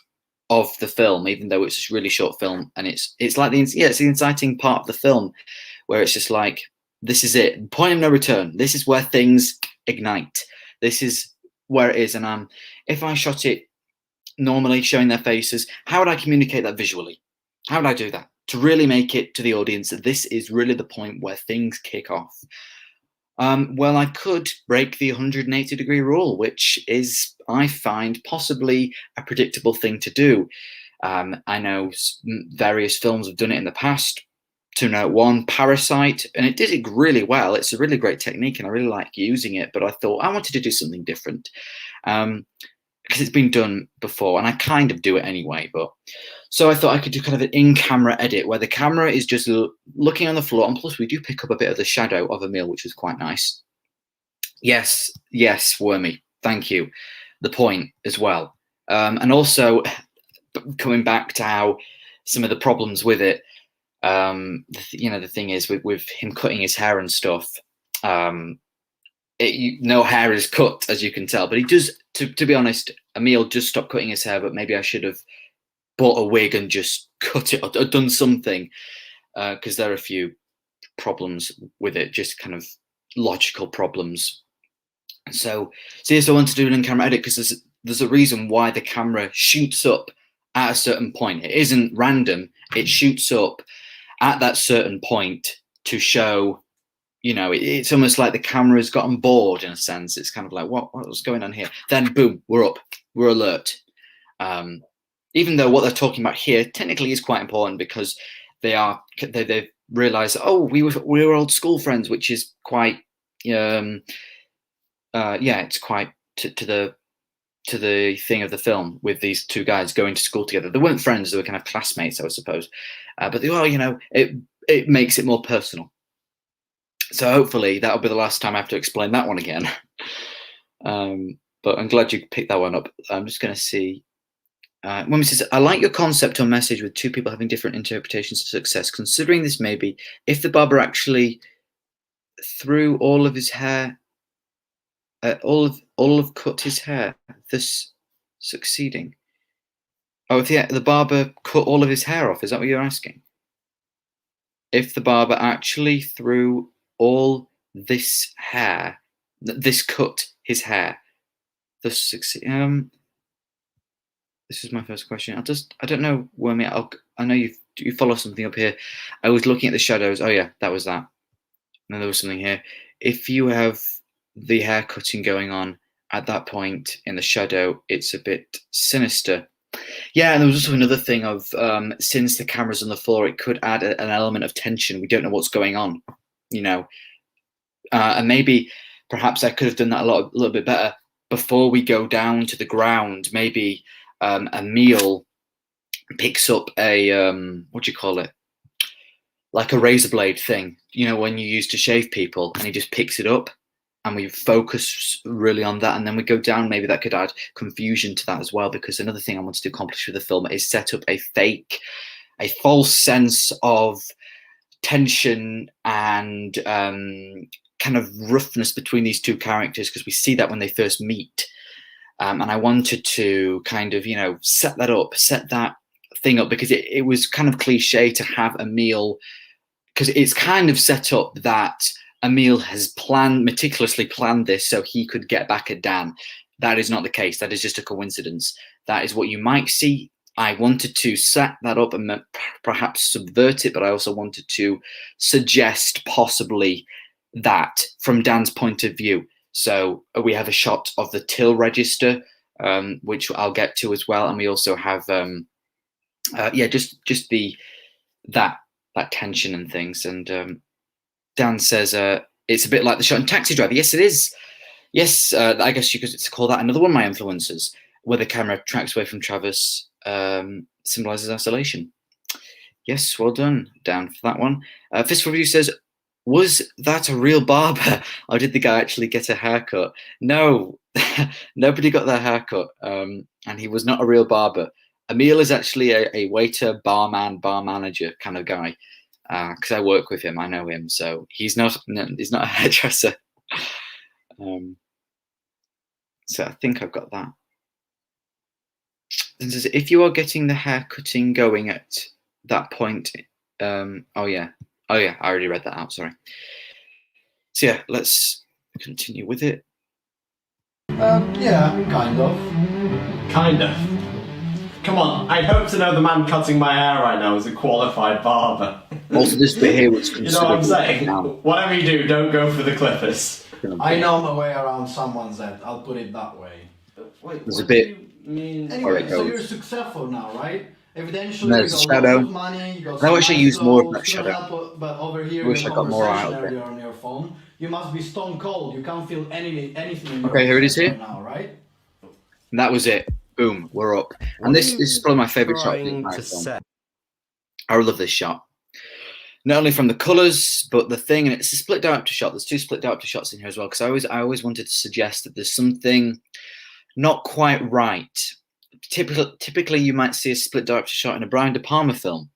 of the film, even though it's a really short film, and it's like it's the inciting part of the film, where it's just like, this is it, point of no return. This is where things ignite. This is where it is. And if I shot it normally, showing their faces, how would I communicate that visually? How would I do that to really make it to the audience that this is really the point where things kick off? Well, I could break the 180-degree rule, which is, I find, possibly a predictable thing to do. I know various films have done it in the past. To note one, Parasite, and it did it really well. It's a really great technique, and I really like using it. But I thought I wanted to do something different, because it's been done before, and I kind of do it anyway. But so I thought I could do kind of an in-camera edit where the camera is just looking on the floor, and plus we do pick up a bit of the shadow of Emil, which is quite nice. Yes, Wormy, thank you. The point as well, and also coming back to how some of the problems with it. The thing is with him cutting his hair and stuff, no hair is cut, as you can tell, but he does, to be honest, Emil just stopped cutting his hair, but maybe I should have bought a wig and just cut it or done something, because there are a few problems with it, just kind of logical problems. So yes, I wanted to do an in-camera edit because there's a reason why the camera shoots up at a certain point. It isn't random, it shoots up at that certain point to show you know, it's almost like the camera's gotten bored in a sense. It's kind of like, what's going on here? Then boom, we're up, we're alert. Even though what they're talking about here technically is quite important, because they've realised, oh, we were old school friends, which is quite it's quite to the thing of the film, with these two guys going to school together. They weren't friends; they were kind of classmates, I suppose. But it makes it more personal. So hopefully that'll be the last time I have to explain that one again. But I'm glad you picked that one up. I'm just going to see. Woman says, I like your concept or message with two people having different interpretations of success. Considering this maybe, if the barber actually threw all of his hair, all of cut his hair, thus succeeding. Oh, if the barber cut all of his hair off, is that what you're asking? If the barber actually threw all this hair, this cut his hair, thus succeed. This is my first question. I don't know, Wormy. I know you follow something up here. I was looking at the shadows. Oh yeah, that was that. And then there was something here. If you have the hair cutting going on at that point in the shadow, it's a bit sinister. Yeah, and there was also another thing of since the camera's on the floor, it could add an element of tension. We don't know what's going on, you know. And maybe, perhaps I could have done that a little bit better before we go down to the ground. Maybe Emil picks up a what do you call it? Like a razor blade thing, you know, when you used to shave people, and he just picks it up, and we focus really on that, and then we go down. Maybe that could add confusion to that as well, because another thing I wanted to accomplish with the film is set up a false sense of tension and kind of roughness between these two characters, because we see that when they first meet. And I wanted to kind of, you know, set that thing up, because it was kind of cliche to have Emil, because it's kind of set up that Emil has meticulously planned this so he could get back at Dan. That is not the case. That is just a coincidence. That is what you might see. I wanted to set that up and perhaps subvert it, but I also wanted to suggest possibly that from Dan's point of view. So we have a shot of the till register, which I'll get to as well, and we also have just that tension and things. And Dan says it's a bit like the shot in Taxi Driver. Yes, it is. Yes, I guess you could call that another one of my influences, where the camera tracks away from Travis, symbolizes isolation. Yes, well done, Dan, for that one. Fistful Review says, was that a real barber, or did the guy actually get a haircut? No, nobody got their haircut, and he was not a real barber. Emil is actually a waiter, barman, bar manager kind of guy, because I work with him. I know him, so he's not a hairdresser. So I think I've got that. It says, if you are getting the hair cutting going at that point, oh yeah, I already read that out, sorry. So yeah, let's continue with it. Yeah, kind of. Kind of. Come on, I'd hope to know the man cutting my hair right now is a qualified barber. Also, this bit here was you know what I'm saying? Down. Whatever you do, don't go for the clippers. I know my way around someone's head, I'll put it that way. Wait, There's a what bit- do you mean? Anyway, so goes. you're successful now, right? Evidentially, There's you a got shadow. lots of money, you got I some wish I nice used more of clothes, that you don't shadow. have but over here, Wish your I got more out conversation of it. earlier on your phone, you must be stone cold. You can't feel anything in your Okay, here it is right here. now, right? And that was it. Boom, we're up. And this is probably my favorite shot. of the Trying entire to film. set. I love this shot. Not only from the colours, but the thing, and it's a split diopter shot. There's two split diopter shots in here as well, because I always wanted to suggest that there's something not quite right. Typically, you might see a split diopter shot in a Brian De Palma film,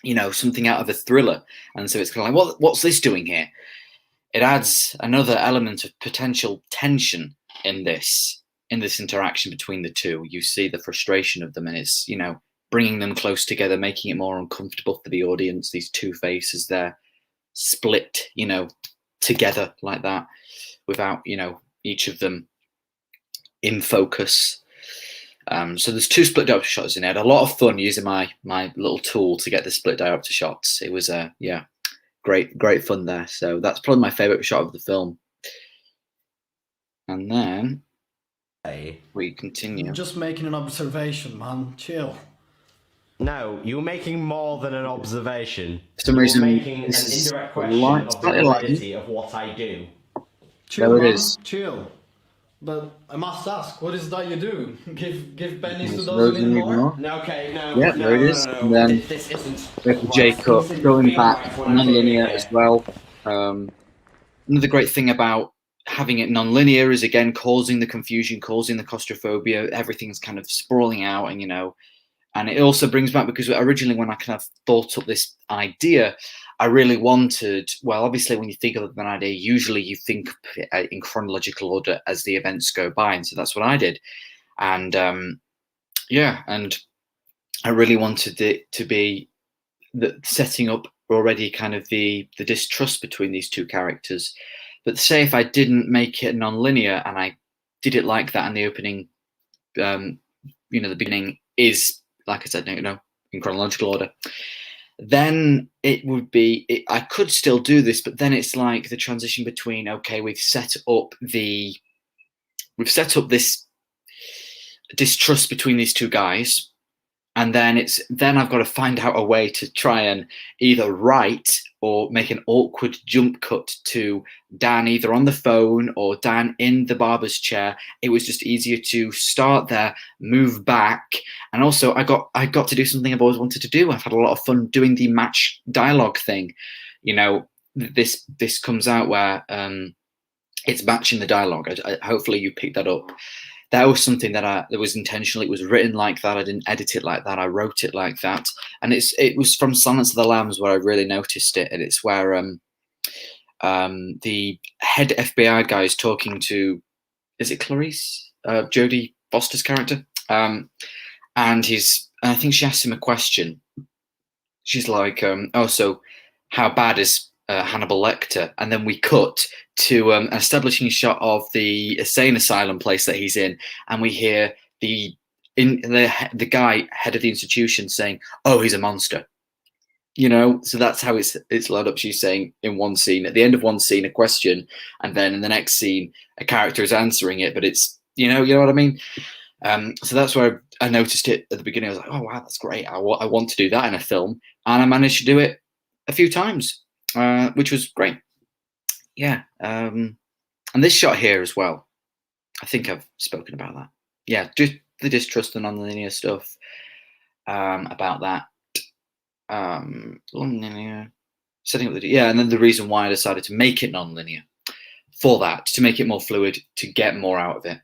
you know, something out of a thriller, and so it's kind of like, what's this doing here? It adds another element of potential tension in this interaction between the two. You see the frustration of them, and it's, you know, bringing them close together, making it more uncomfortable for the audience. These two faces there split, you know, together like that, without, you know, each of them in focus. So there's two split diopter shots in it. I had a lot of fun using my little tool to get the split diopter shots. It was great fun there. So that's probably my favorite shot of the film. And then we continue. I'm just making an observation, man. Chill. No, you're making more than an observation. For some You're reason, making an this is indirect question of the slightly light. validity of what I do. Chill, There it man. is. Chill. But I must ask, what is that you do? Give pennies to There's those loads who of need need more? more. No, okay, no, Yeah, no, there it no, is. no, no. And then This isn't. we have what Jacob seems to going feel back like when I came non-linear here. as well. Another great thing about having it non-linear is, again, causing the confusion, causing the claustrophobia. Everything's kind of sprawling out, and and it also brings back, because originally when I kind of thought up this idea, I really wanted, well, obviously when you think of an idea, usually you think in chronological order as the events go by, and so that's what I did. And and I really wanted it to be setting up already kind of the distrust between these two characters. But say if I didn't make it non-linear and I did it like that, and the opening, the beginning is, like I said, in chronological order, then it would be, I could still do this, but then it's like the transition between, okay, we've set up this distrust between these two guys, and then I've got to find out a way to try and either write or make an awkward jump cut to Dan either on the phone or Dan in the barber's chair. It was just easier to start there, move back, and also I got to do something I've always wanted to do. I've had a lot of fun doing the match dialogue thing. This comes out where it's matching the dialogue. Hopefully you picked that up. That was something that was intentional. It was written like that. I didn't edit it like that. I wrote it like that. And it was from Silence of the Lambs where I really noticed it. And it's where the head FBI guy is talking to, is it Clarice? Jodie Foster's character. And I think she asked him a question. She's like, so how bad is Hannibal Lecter? And then we cut to an establishing shot of the insane asylum place that he's in, and we hear the guy, head of the institution, saying, "Oh, he's a monster." So that's how it's loaded up. She's saying in one scene, at the end of one scene, a question, and then in the next scene, a character is answering it, but it's you know what I mean. So that's where I noticed it at the beginning. I was like, "Oh wow, that's great! I want to do that in a film," and I managed to do it a few times. Which was great. Yeah. And this shot here as well, I think I've spoken about that. Yeah, just the distrust and non-linear stuff, about that. Non-linear, setting up and then the reason why I decided to make it non-linear, for that, to make it more fluid, to get more out of it,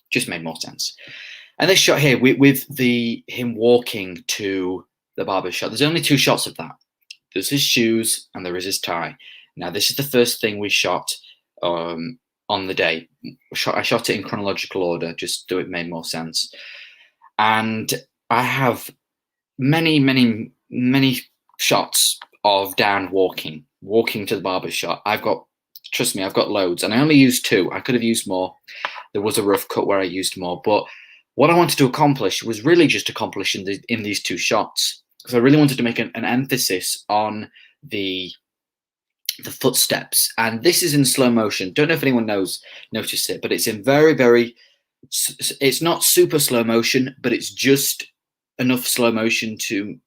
just made more sense. And this shot here, with him walking to the barber shop, there's only two shots of that. There's his shoes and there is his tie. Now, this is the first thing we shot on the day. I shot it in chronological order, just so it made more sense. And I have many, many, many shots of Dan walking to the barber shop. Trust me, I've got loads, and I only used two. I could have used more. There was a rough cut where I used more, but what I wanted to accomplish was really just accomplished in these two shots. Because I really wanted to make an emphasis on the footsteps, and this is in slow motion. Don't know if anyone noticed it, but it's in very, very. It's not super slow motion, but it's just enough slow motion to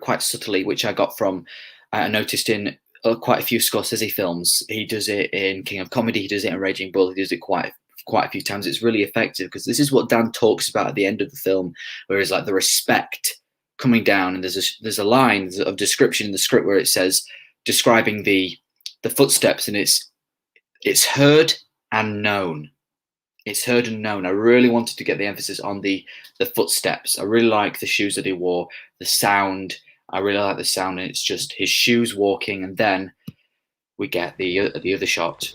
quite subtly, which I got from. I noticed in quite a few Scorsese films. He does it in King of Comedy. He does it in Raging Bull. He does it quite a few times. It's really effective because this is what Dan talks about at the end of the film, where it's like the respect coming down, and there's a line of description in the script where it says, describing the footsteps, and it's heard and known. It's heard and known. I really wanted to get the emphasis on the footsteps. I really like the shoes that he wore, the sound. I really like the sound, and it's just his shoes walking, and then we get the other shot.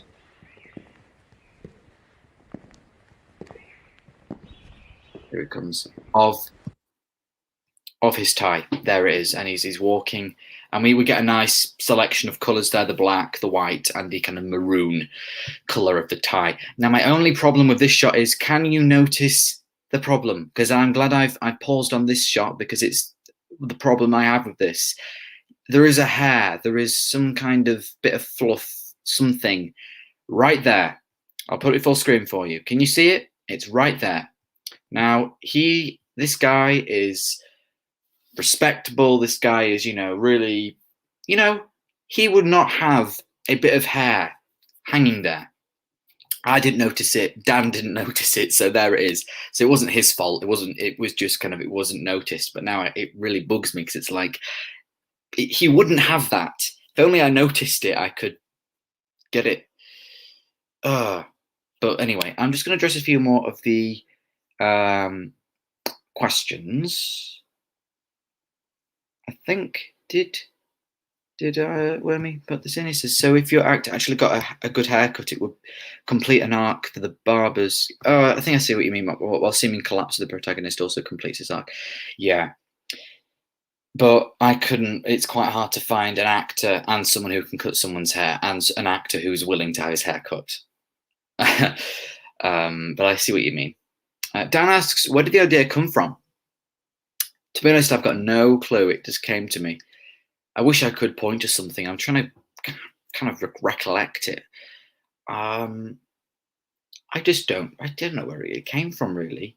Here it comes of his tie. There it is, and he's walking, and we get a nice selection of colours there: the black, the white, and the kind of maroon colour of the tie. Now, my only problem with this shot is, can you notice the problem? Because I'm glad I paused on this shot, because it's the problem I have with this. there is a hair, there is some kind of bit of fluff, something right there. I'll put it full screen for you. Can you see it? It's right there. Now, this guy is respectable. This guy is, really, he would not have a bit of hair hanging there. I didn't notice it. Dan didn't notice it. So there it is. So it wasn't his fault. It was just kind of, it wasn't noticed. But now it really bugs me because it's like, he wouldn't have that. If only I noticed it, I could get it. But anyway, I'm just going to address a few more of the questions. I think, did Wormy put this in? He says, so if your actor actually got a good haircut, it would complete an arc for the barbers. I think I see what you mean. While seeming collapse of the protagonist also completes his arc. Yeah. But I couldn't, it's quite hard to find an actor and someone who can cut someone's hair and an actor who's willing to have his hair cut. But I see what you mean. Dan asks, where did the idea come from? To be honest, I've got no clue. It just came to me. I wish I could point to something. I'm trying to kind of recollect it. I don't know where it came from, really.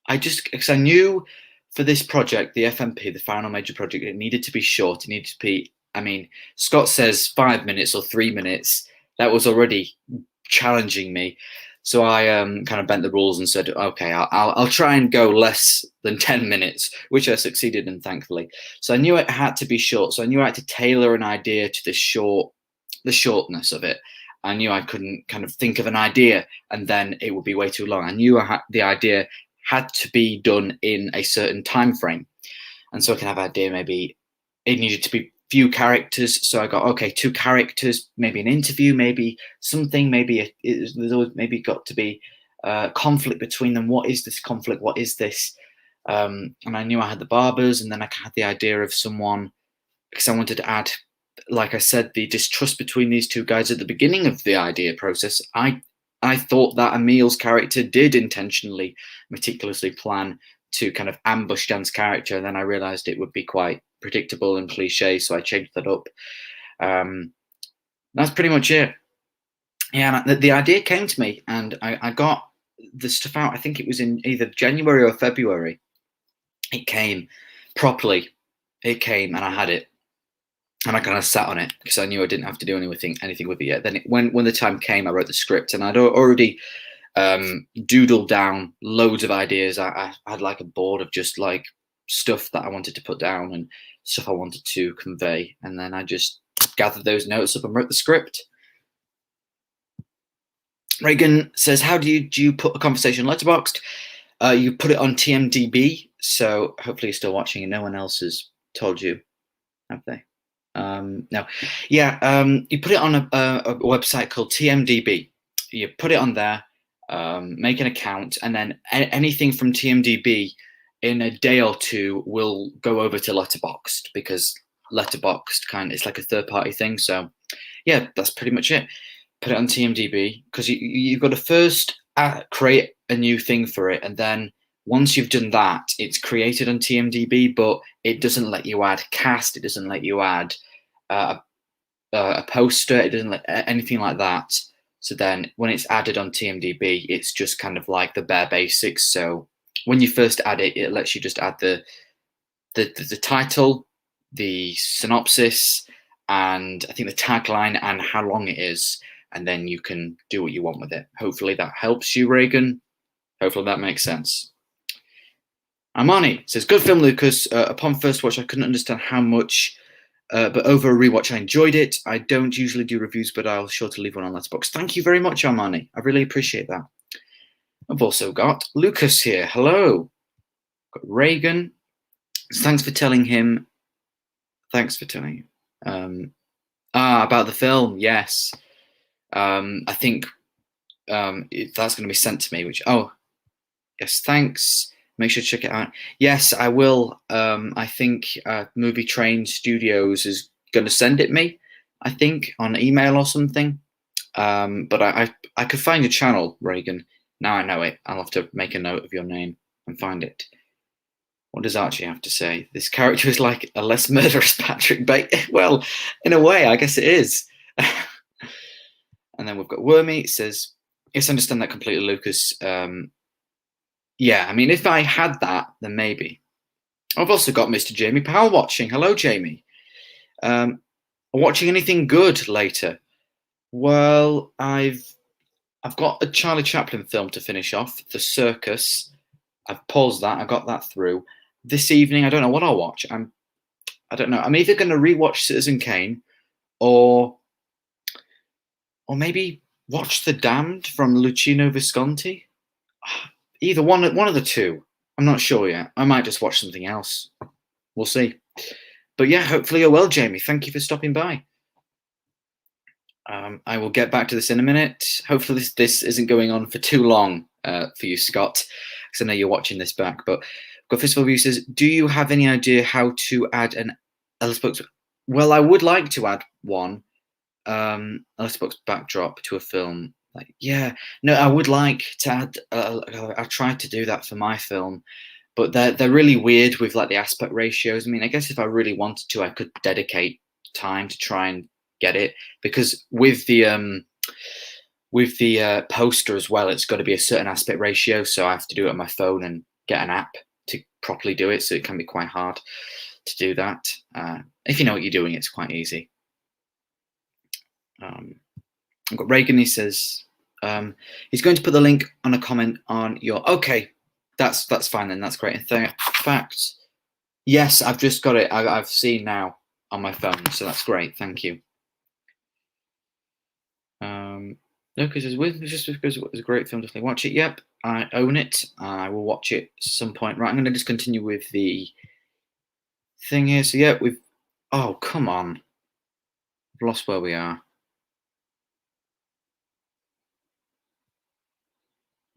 Because I knew for this project, the FMP, the final major project, it needed to be short. It needed to be, Scott says 5 minutes or 3 minutes. That was already challenging me. So I kind of bent the rules and said, okay, I'll try and go less than 10 minutes, which I succeeded in, thankfully. So I knew it had to be short. So I knew I had to tailor an idea to the shortness of it. I knew I couldn't kind of think of an idea and then it would be way too long. I knew the idea had to be done in a certain time frame. And so I can have an idea, maybe it needed to be few characters, so I got, okay, 2 characters, maybe an interview, maybe something, maybe there's always maybe got to be conflict between them. What is this conflict? What is this? And I knew I had the barbers, and then I had the idea of someone, because I wanted to add, like I said, the distrust between these 2 guys at the beginning of the idea process. I thought that Emil's character did intentionally, meticulously plan to kind of ambush Dan's character, and then I realized it would be quite predictable and cliche, so I changed that up. That's pretty much it. Yeah, the idea came to me, and I got the stuff out. I think it was in either January or February. It came properly. It came, and I had it, and I kind of sat on it because I knew I didn't have to do anything with it yet. Then when the time came, I wrote the script, and I'd already doodled down loads of ideas. I had like a board of just like stuff that I wanted to put down and stuff I wanted to convey, and then I just gathered those notes up and wrote the script. Reagan says, how do you put a conversation Letterboxd? You put it on TMDB, so hopefully you're still watching and no one else has told you, have they? No. Yeah, you put it on a website called TMDB. You put it on there, make an account, and then anything from TMDB in a day or 2 will go over to Letterboxd, because Letterboxd it's like a third-party thing. So yeah, that's pretty much it. Put it on TMDB, because you've got to first create a new thing for it, and then once you've done that, it's created on TMDB, but it doesn't let you add cast, it doesn't let you add a poster, it doesn't let anything like that. So then when it's added on TMDB, it's just kind of like the bare basics. So when you first add it, it lets you just add the title, the synopsis, and I think the tagline and how long it is, and then you can do what you want with it. Hopefully that helps you, Reagan. Hopefully that makes sense. Armani says, good film, Lucas. Upon first watch, I couldn't understand how much, but over a rewatch, I enjoyed it. I don't usually do reviews, but I'll sure to leave one on Letterboxd. Thank you very much, Armani. I really appreciate that. I've also got Lucas here. Hello. Got Reagan. Thanks for telling him. Thanks for telling him. About the film. Yes. I think that's going to be sent to me, yes, thanks. Make sure to check it out. Yes, I will. I think Movie Train Studios is going to send it me, I think, on email or something. But I could find your channel, Reagan. Now I know it. I'll have to make a note of your name and find it. What does Archie have to say? This character is like a less murderous Patrick Bateman. Well, in a way, I guess it is. And then we've got Wormy. It says, yes, I understand that completely, Lucas. Yeah, I mean, if I had that, then maybe. I've also got Mr. Jamie Powell watching. Hello, Jamie. Watching anything good later? Well, I've got a Charlie Chaplin film to finish off, The Circus. I've paused that. I got that through. This evening, I don't know what I'll watch. I don't know. I'm either going to rewatch Citizen Kane, or maybe watch The Damned from Luchino Visconti. Either one of the two. I'm not sure yet. I might just watch something else. We'll see. But yeah, hopefully you're well, Jamie. Thank you for stopping by. I will get back to this in a minute. Hopefully this isn't going on for too long for you, Scott, because I know you're watching this back. But got Fistful View says, do you have any idea how to add an Ellis Books? Well, I would like to add one Ellis Books backdrop to a film. Like, yeah, no, I would like to add. I tried to do that for my film, but they're really weird with like the aspect ratios. I mean, I guess if I really wanted to, I could dedicate time to try and get it, because with the poster as well, it's got to be a certain aspect ratio, so I have to do it on my phone and get an app to properly do it, so it can be quite hard to do that. If you know what you're doing, it's quite easy. I've got Reagan. He says he's going to put the link on a comment on your. Okay, that's fine then. That's great. In fact, yes, I've just got it. I've seen now on my phone, so that's great. Thank you. No, because just because it was a great film, definitely watch it. Yep, I own it. I will watch it at some point. Right, I'm going to just continue with the thing here. So yeah, we've. Oh, come on. I've lost where we are.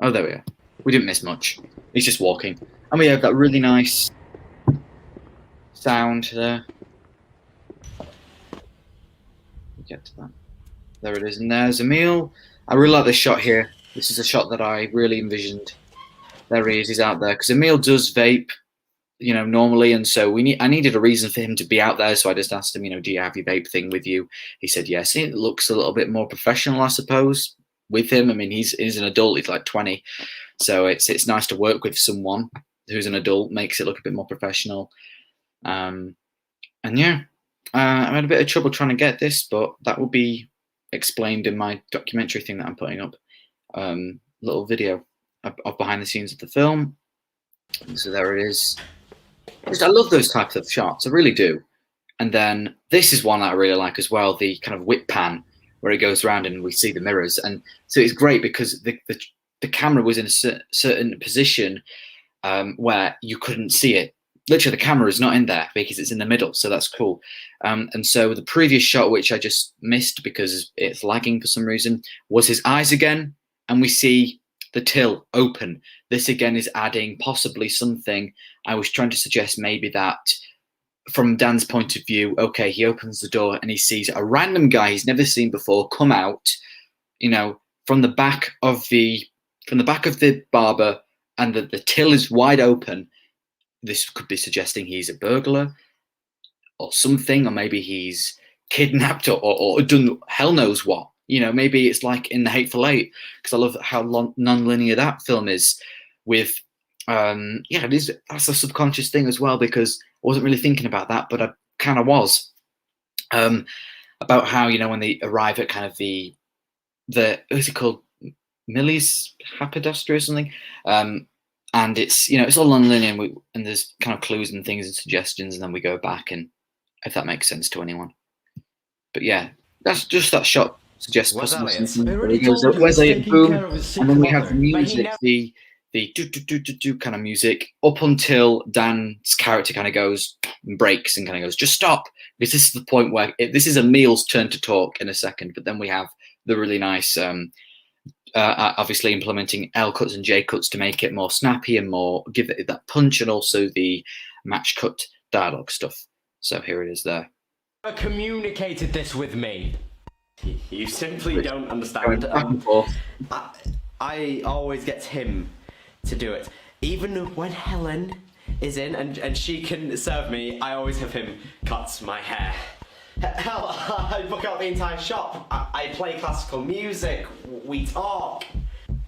Oh, there we are. We didn't miss much. He's just walking. And we have that really nice sound there. We'll get to that. There it is. And there's Emil. I really like this shot here. This is a shot that I really envisioned. There he is. He's out there. Because Emil does vape, normally. And so I needed a reason for him to be out there. So I just asked him, do you have your vape thing with you? He said yes. It looks a little bit more professional, I suppose, with him. I mean, he's an adult. He's like 20. So it's nice to work with someone who's an adult. Makes it look a bit more professional. And yeah, I had a bit of trouble trying to get this, but that will be explained in my documentary thing that I'm putting up. Little video of behind the scenes of the film. So there it is. I love those types of shots. I really do. And then this is one that I really like as well. The kind of whip pan where it goes around and we see the mirrors. And so it's great because the camera was in a certain position where you couldn't see it. Literally, the camera is not in there because it's in the middle, so that's cool. And so the previous shot, which I just missed because it's lagging for some reason, was his eyes again, and we see the till open. This again is adding possibly something. I was trying to suggest maybe that from Dan's point of view, okay, he opens the door and he sees a random guy he's never seen before come out, from the back of the barber, and the till is wide open. This could be suggesting he's a burglar or something, or maybe he's kidnapped or done hell knows what. Maybe it's like in The Hateful Eight, because I love how non-linear that film is with, that's a subconscious thing as well, because I wasn't really thinking about that, but I kind of was. About how, when they arrive at kind of the what's it called? Millie's Haberdashery or something. And it's, it's all non-linear, and there's kind of clues and things and suggestions, and then we go back, and if that makes sense to anyone. But yeah, that's just that shot suggests possible something. He goes, Wesley, and boom, and then we have the music, the do kind of music, up until Dan's character kind of goes and breaks and kind of goes, just stop, because this is the point where this is Emil's turn to talk in a second, but then we have the really nice obviously implementing L cuts and J cuts to make it more snappy and more give it that punch, and also the match cut dialogue stuff. So here it is there. Communicated this with me. You simply don't understand. I always get him to do it. Even when Helen is in and she can serve me, I always have him cut my hair. Hell, I book out the entire shop. I play classical music. We talk.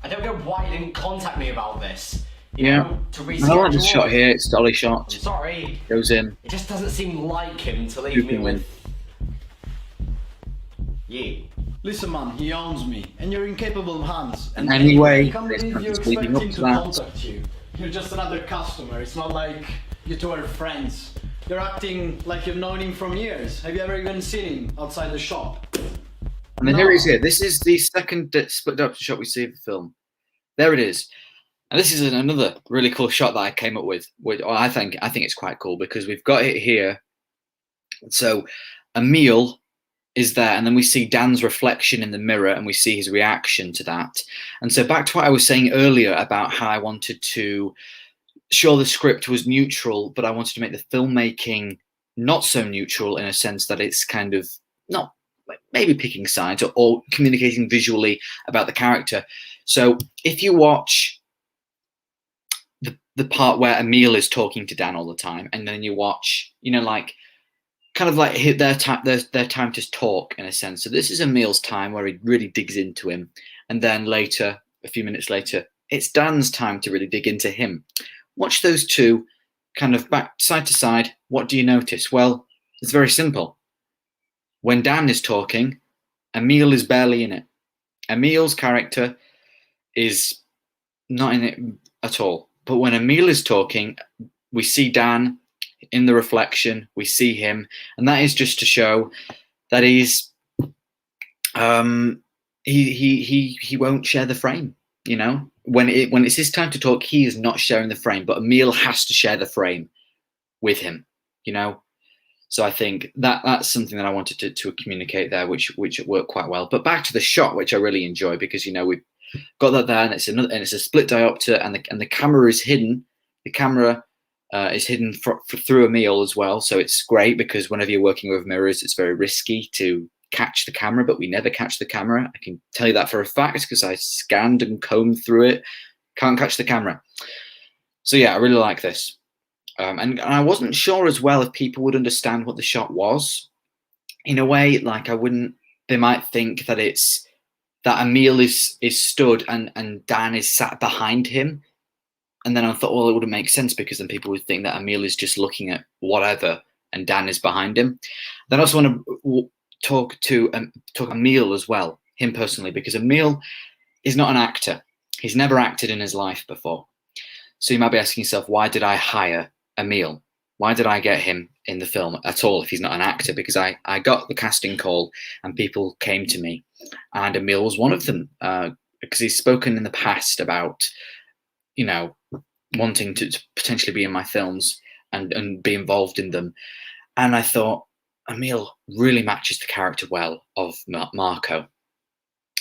I don't know why you didn't contact me about this. You know, to I like this shot here. It's dolly shot. I'm sorry. Goes in. It just doesn't seem like him to leave me with you. Listen, man, he owns me, and you're in capable hands. And Anyway, I can't it's believe you just leading expect up him to to that. contact you. You're just another customer. It's not like you two are friends. You're acting like you've known him from years. Have you ever even seen him outside the shop? And then here he is here. This is the second split up shot we see of the film. There it is. And this is another really cool shot that I came up with. I think it's quite cool because we've got it here. So Emil is there, and then we see Dan's reflection in the mirror, and we see his reaction to that. And so back to what I was saying earlier about how I wanted to show the script was neutral, but I wanted to make the filmmaking not so neutral in a sense that it's kind of not maybe picking sides or communicating visually about the character. So if you watch the part where Emil is talking to Dan all the time, and then you watch, you know, like kind of like their time to talk in a sense. So this is Emil's time where he really digs into him, and then later, a few minutes later, it's Dan's time to really dig into him. Watch those two kind of back side to side. What do you notice? Well, it's very simple. When Dan is talking, Emil is barely in it. Emil's character is not in it at all. But when Emil is talking, we see Dan in the reflection, we see him, and that is just to show that he's he won't share the frame, you know. When it's his time to talk, he is not sharing the frame, but Emil has to share the frame with him, you know. So I think that's something that I wanted to communicate there, which worked quite well. But back to the shot, which I really enjoy, because you know we've got that there, and it's a split diopter, and the camera is hidden. The camera is hidden through Emil as well, so it's great because whenever you're working with mirrors, it's very risky to catch the camera, but we never catch the camera. I can tell you that for a fact because I scanned and combed through it. Can't catch the camera. So yeah, I really like this. And I wasn't sure as well if people would understand what the shot was. In a way, like they might think that it's that Emil is stood and Dan is sat behind him. And then I thought, well, it wouldn't make sense because then people would think that Emil is just looking at whatever and Dan is behind him. Then I also want to talk Emil as well, him personally, because Emil is not an actor. He's never acted in his life before. So you might be asking yourself, why did I hire Emil? Why did I get him in the film at all if he's not an actor? Because I got the casting call and people came to me, and Emil was one of them because he's spoken in the past about, you know, wanting to potentially be in my films and be involved in them. And I thought Emil really matches the character well of Marco.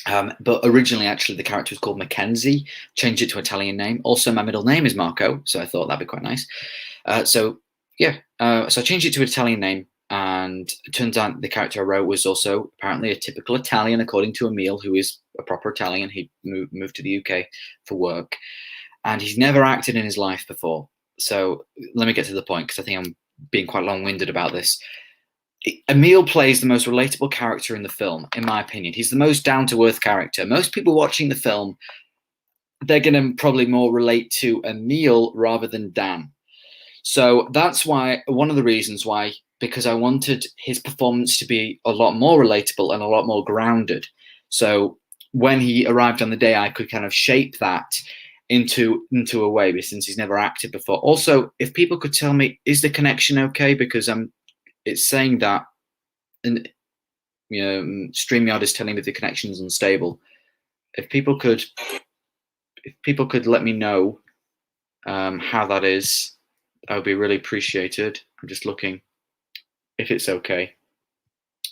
But originally, actually, the character was called Mackenzie. Changed it to Italian name. Also, my middle name is Marco, so I thought that'd be quite nice. So I changed it to an Italian name, and it turns out the character I wrote was also apparently a typical Italian, according to Emil, who is a proper Italian. He moved to the UK for work, and he's never acted in his life before. So let me get to the point, because I think I'm being quite long-winded about this. Emil plays the most relatable character in the film, in my opinion. He's the most down-to-earth character. Most people watching the film, they're going to probably more relate to Emil rather than Dan. So that's why, one of the reasons why, because I wanted his performance to be a lot more relatable and a lot more grounded. So when he arrived on the day, I could kind of shape that into a way, since he's never acted before. Also, if people could tell me, is the connection okay? Because it's saying that, and you know, StreamYard is telling me the connection is unstable. If people could let me know how that is, I would be really appreciated. I'm just looking if it's okay,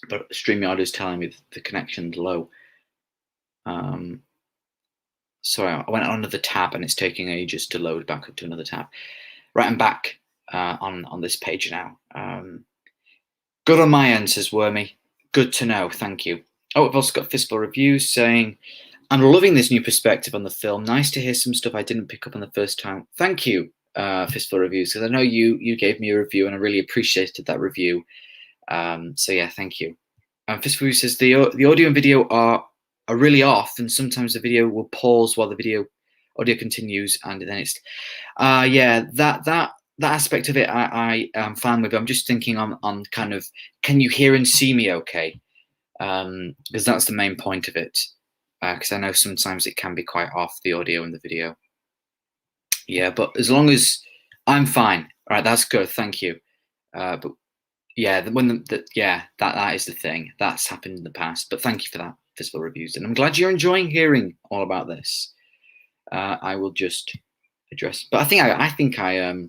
but StreamYard is telling me the connection's low. So I went on another tab and it's taking ages to load back up to another tab. Right, I'm back on this page now. Good on my end, says Wormy. Good to know, thank you. Oh, I've also got Fistful Reviews saying, I'm loving this new perspective on the film. Nice to hear some stuff I didn't pick up on the first time. Thank you. Fistful Reviews, because I know you gave me a review and I really appreciated that review. So yeah, thank you. Fistful Reviews says the audio and video are really off, and sometimes the video will pause while the audio continues, and then it's yeah, that aspect of it I am fine with. I'm just thinking on kind of, can you hear and see me okay? Because that's the main point of it. Because I know sometimes it can be quite off, the audio and the video. Yeah, but as long as I'm fine, all right, that's good. Thank you. But yeah, that is the thing that's happened in the past. But thank you for that, Fistful Reviews, and I'm glad you're enjoying hearing all about this. I will just address, but I think I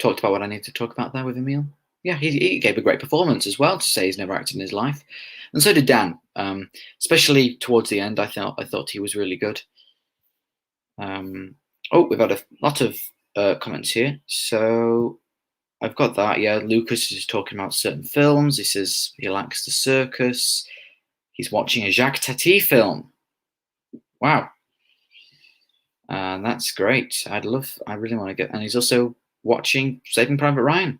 talked about what I need to talk about there with Emil. Yeah, he gave a great performance as well, to say he's never acted in his life, and so did Dan. Especially towards the end, I thought he was really good. Oh, we've had a lot of comments here, so I've got that. Yeah, Lucas is talking about certain films. He says he likes the circus. He's watching a Jacques Tati film. Wow. That's great. I really want to get, and he's also watching Saving Private Ryan.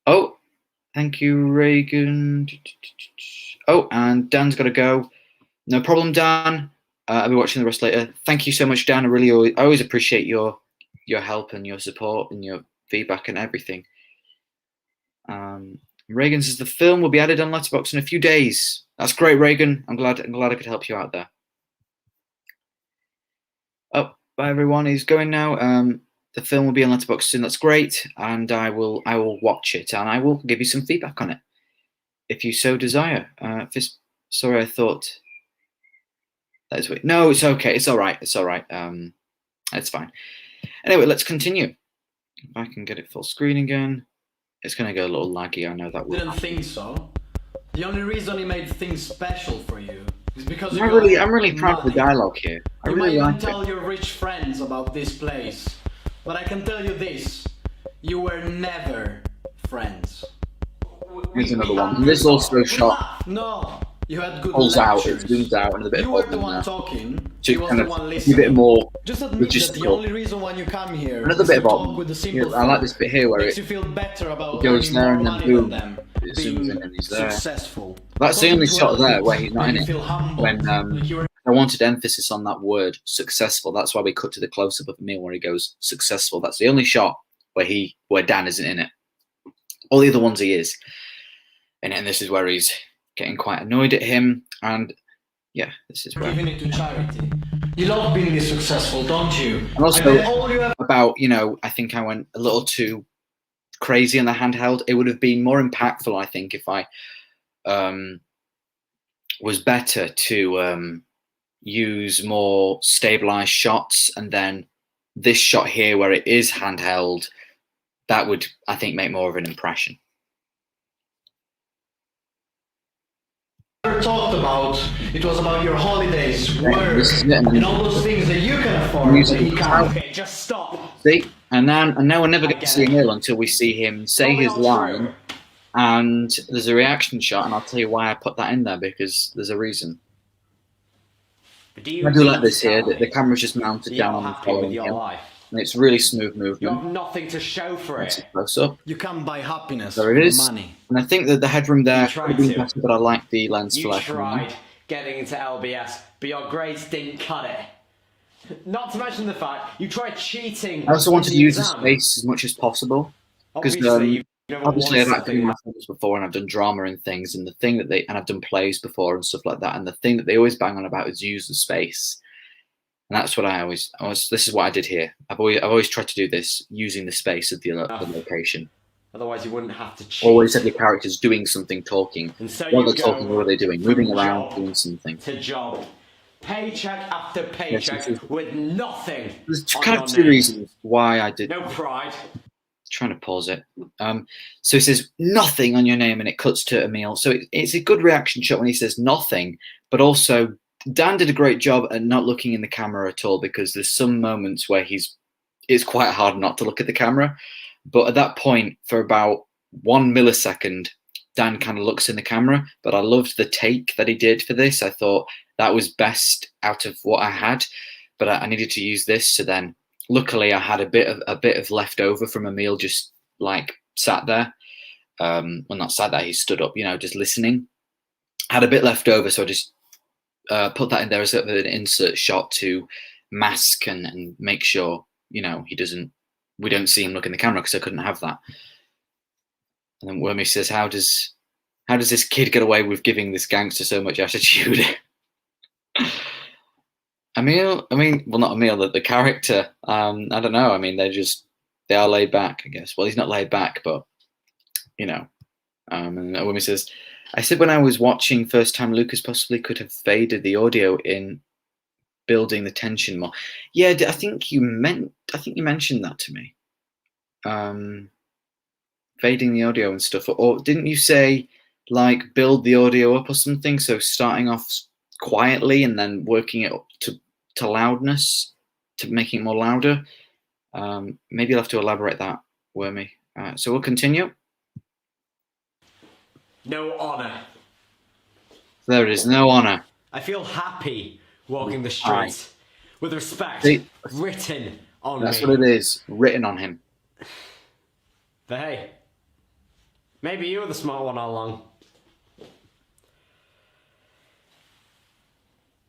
Oh, thank you, Reagan. Oh, and Dan's got to go. No problem, Dan. I'll be watching the rest later. Thank you so much, Dan. I always appreciate your help and your support and your feedback and everything. Reagan says the film will be added on Letterboxd in a few days. That's great, Reagan. I'm glad I could help you out there. Oh, bye everyone. He's going now. The film will be on Letterboxd soon. That's great, and I will watch it and I will give you some feedback on it if you so desire. Sorry, I thought that is weird. No, it's okay. It's all right. It's all right. It's fine. Anyway, let's continue. If I can get it full screen again. It's going to go a little laggy, I know that. Didn't think so. The only reason he made things special for you is because I'm really proud of the dialogue here. I really might like even tell your rich friends about this place, but I can tell you this: you were never friends. Here's another one. And this also shot. No, you had good pulls out, it lectures. zooms out, and a bit You of were the one talking. to He was kind the of one be a listening. bit more Just admit that the logistical. only reason why you come here Another is bit to of talk Altman. with the simple I like this bit here where makes it you feel better about goes earning there more and then money boom, than them, it zooms being in and he's there. successful. That's the only Talking shot to there others where he's not make in you it. feel humble, When like you're I wanted emphasis on that word successful. That's why we cut to the close up of Emil where he goes successful. That's the only shot where Dan isn't in it. All the other ones he is. And this is where he's getting quite annoyed at him. And yeah, this is where. giving it to charity. You love being this successful, don't you? And also then all you have about, I think I went a little too crazy on the handheld. It would have been more impactful, I think, if I was better to use more stabilized shots, and then this shot here where it is handheld, that would, I think, make more of an impression. ever talked about, it was about your holidays, work, This is it, and all those things that you can afford Music that he can't. Okay, just stop. See, and now we're never going to get see it. Emil until we see him say Probably his not line, true. and there's a reaction shot, and I'll tell you why I put that in there, because there's a reason. But do you I do like mean this to here, tell that the me camera's just mounted you're down not on the happy with following your him, life? and it's really smooth You movement. have nothing to show for It's it. close up. You can't buy happiness There it with is. money. And I think that the headroom there You could tried have been to. better, but I like the lens You flare. tried getting into LBS, but your grades didn't cut it. Not to mention the fact you tried cheating. I also wanted in to use the exam. space as much as possible, because Obviously, you've never obviously I've won acted in my films before, and I've done drama and things, and the thing that and I've done plays before and stuff like that, and the thing that they always bang on about is use the space. And that's what I always this is what I did here. I've always tried to do this, using the space of the location. Otherwise, you wouldn't have to cheat. Always have your characters doing something, talking. And so What you are they talking? go What are they doing? from Moving around, job doing something. to job, paycheck after paycheck, Yes, with nothing. There's on kind of your two name. reasons why I did. No pride. Trying to pause it. So he says nothing on your name, and it cuts to Emil. So it's a good reaction shot when he says nothing, but also Dan did a great job at not looking in the camera at all, because there's some moments where it's quite hard not to look at the camera. But at that point, for about 1 millisecond, Dan kind of looks in the camera. But I loved the take that he did for this. I thought that was best out of what I had, but I needed to use this. So then, luckily, I had a bit of leftover from Emil, just like sat there. Well, not sat there. He stood up, just listening. Had a bit left over, so I just put that in there as sort of an insert shot to mask and make sure we don't see him look in the camera, because I couldn't have that. And then Wormy says, how does this kid get away with giving this gangster so much attitude? Emil, well, not Emil, the character. I don't know. I mean, they are laid back, I guess. Well, he's not laid back, but and Wormy says, I said when I was watching first time, Lucas possibly could have faded the audio in building the tension more. Yeah, I think you mentioned that to me. Fading the audio and stuff, or didn't you say like build the audio up or something? So starting off quietly and then working it up to loudness, to making it more louder. Maybe you'll have to elaborate that, Wormy. So we'll continue. No honor. There it is, no honor. I feel happy walking the streets with respect written on me. That's what it is, written on him. But hey, maybe you were the smart one all along.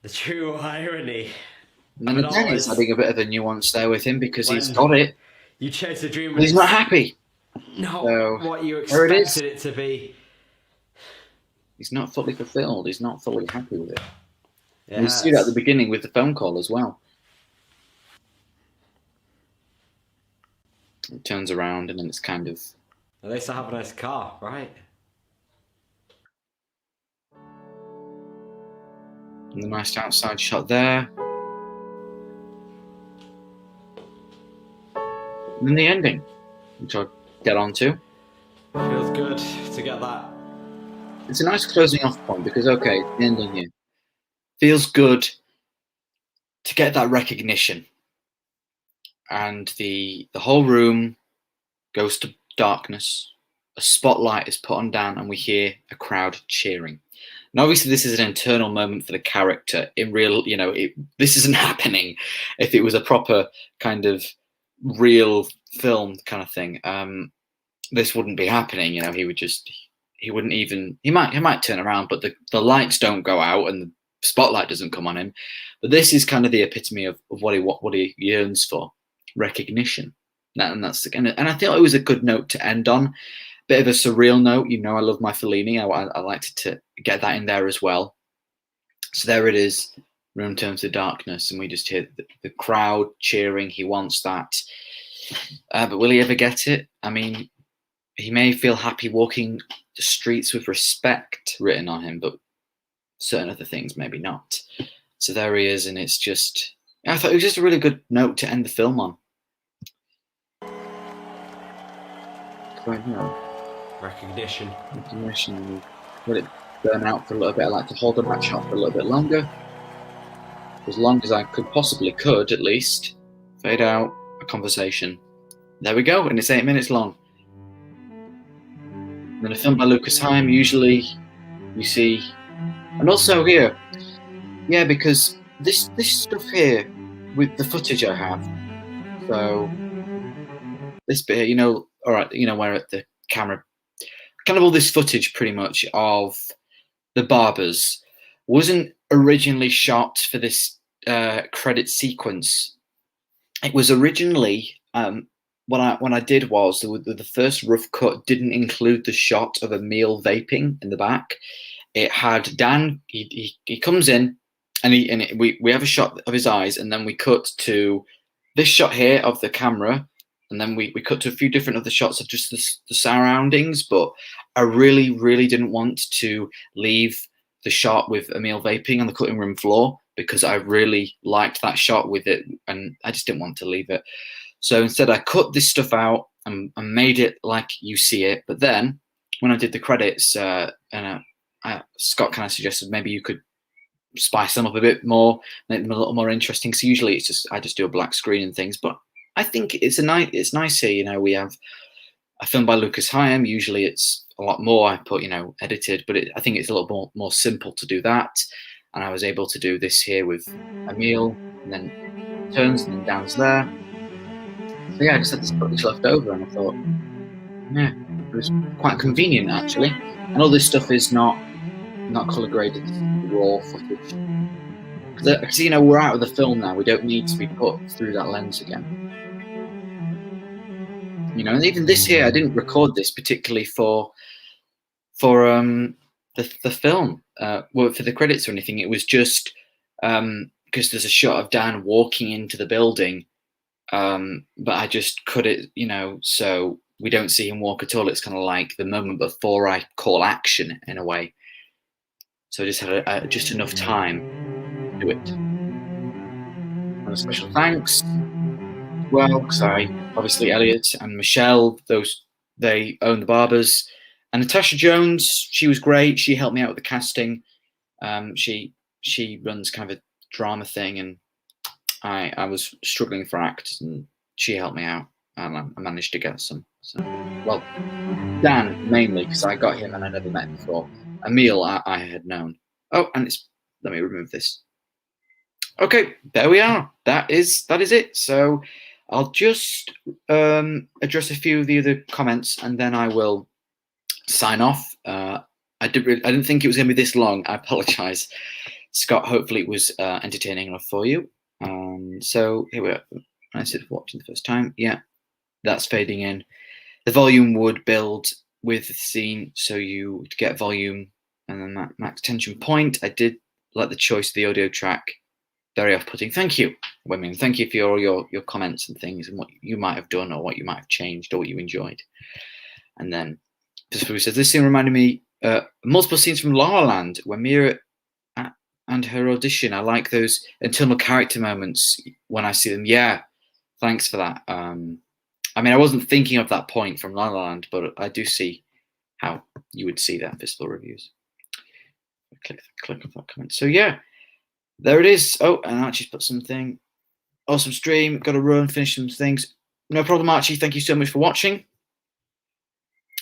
The true irony. And again, he's having a bit of a nuance there with him, because he's got it. You chase a dream, but he's not happy. Not so, what you expected it to be. He's not fully fulfilled. He's not fully happy with it. Yeah, and you see that at the beginning with the phone call as well. It turns around and then it's kind of... At least I have a nice car, right? And the nice outside shot there. And then the ending, which I'll get on to. Feels good to get that. It's a nice closing off point, because, okay, the ending here. Feels good to get that recognition. And the whole room goes to darkness. A spotlight is put on Dan, and we hear a crowd cheering. And obviously, this is an internal moment for the character. In real, this isn't happening. If it was a proper kind of real film kind of thing, this wouldn't be happening. He wouldn't even. He might turn around, but the lights don't go out and the spotlight doesn't come on him. But this is kind of the epitome of what he yearns for. Recognition, and I thought it was a good note to end on. Bit of a surreal note, I love my Fellini. I liked to get that in there as well. So there it is. Room turns to darkness, and we just hear the crowd cheering. He wants that, but will he ever get it? I mean, he may feel happy walking the streets with respect written on him, but certain other things maybe not. So there he is, and it's just. I thought it was just a really good note to end the film on. Recognition. Let it burn out for a little bit. I like to hold on that shot for a little bit longer. As long as I could, at least. Fade out, a conversation. There we go, and it's 8 minutes long. And then a film by Lucas Haim, usually you see. And also here, yeah, because this stuff here, with the footage I have, so this bit here, all right, where at the camera, kind of all this footage pretty much of the barbers wasn't originally shot for this credit sequence. It was originally, what I did was the first rough cut didn't include the shot of Emil vaping in the back. It had Dan, he comes in, and we have a shot of his eyes, and then we cut to this shot here of the camera, and then we cut to a few different other shots of just the surroundings. But I really, really didn't want to leave the shot with Emil vaping on the cutting room floor, because I really liked that shot with it, and I just didn't want to leave it. So instead, I cut this stuff out and made it like you see it. But then when I did the credits, Scott kind of suggested maybe you could spice them up a bit more, make them a little more interesting. So usually I just do a black screen and things, but I think it's nice here. We have a film by Lucas Haim. Usually it's a lot more I put, edited, but I think it's a little more simple to do that. and I was able to do this here with Emil, and then turns, and then Dan's there. So yeah, I just had this footage left over, and I thought, yeah, it was quite convenient actually. And all this stuff is not color graded, this is raw footage. Because you know, we're out of the film now, we don't need to be put through that lens again. You know, and even this here, I didn't record this particularly for the film, well, for the credits or anything. It was just because there's a shot of Dan walking into the building, but I just cut it, you know, so we don't see him walk at all. It's kind of like the moment before I call action in a way. So I just had just enough time to do it. And a special thanks, well, because obviously Elliot and Michelle, they own the barbers, and Natasha Jones, she was great. She helped me out with the casting. She runs kind of a drama thing, and I was struggling for acts, and she helped me out, and I managed to get some. So, well, Dan mainly, because I got him and I never met before. Emil, I had known. Oh, and let me remove this. Okay, there we are. That is it. So I'll just address a few of the other comments, and then I will sign off. I didn't think it was going to be this long. I apologize, Scott. Hopefully it was entertaining enough for you. So here we are. I said watching the first time. Yeah, that's fading in. The volume would build with the scene, so you would get volume and then max tension point. I did like the choice of the audio track. Very off-putting. Thank you, women. Thank you for all your comments and things, and what you might have done, or what you might have changed, or what you enjoyed. And then this says, this scene reminded me multiple scenes from La La Land when Mira and her audition. I like those internal character moments when I see them. Yeah, thanks for that. I mean, I wasn't thinking of that point from La La Land, but I do see how you would see that Fistful Reviews. Click on that comment. So yeah, there it is. Oh, and Archie's put something. Awesome stream. Got to run, finish some things. No problem, Archie. Thank you so much for watching.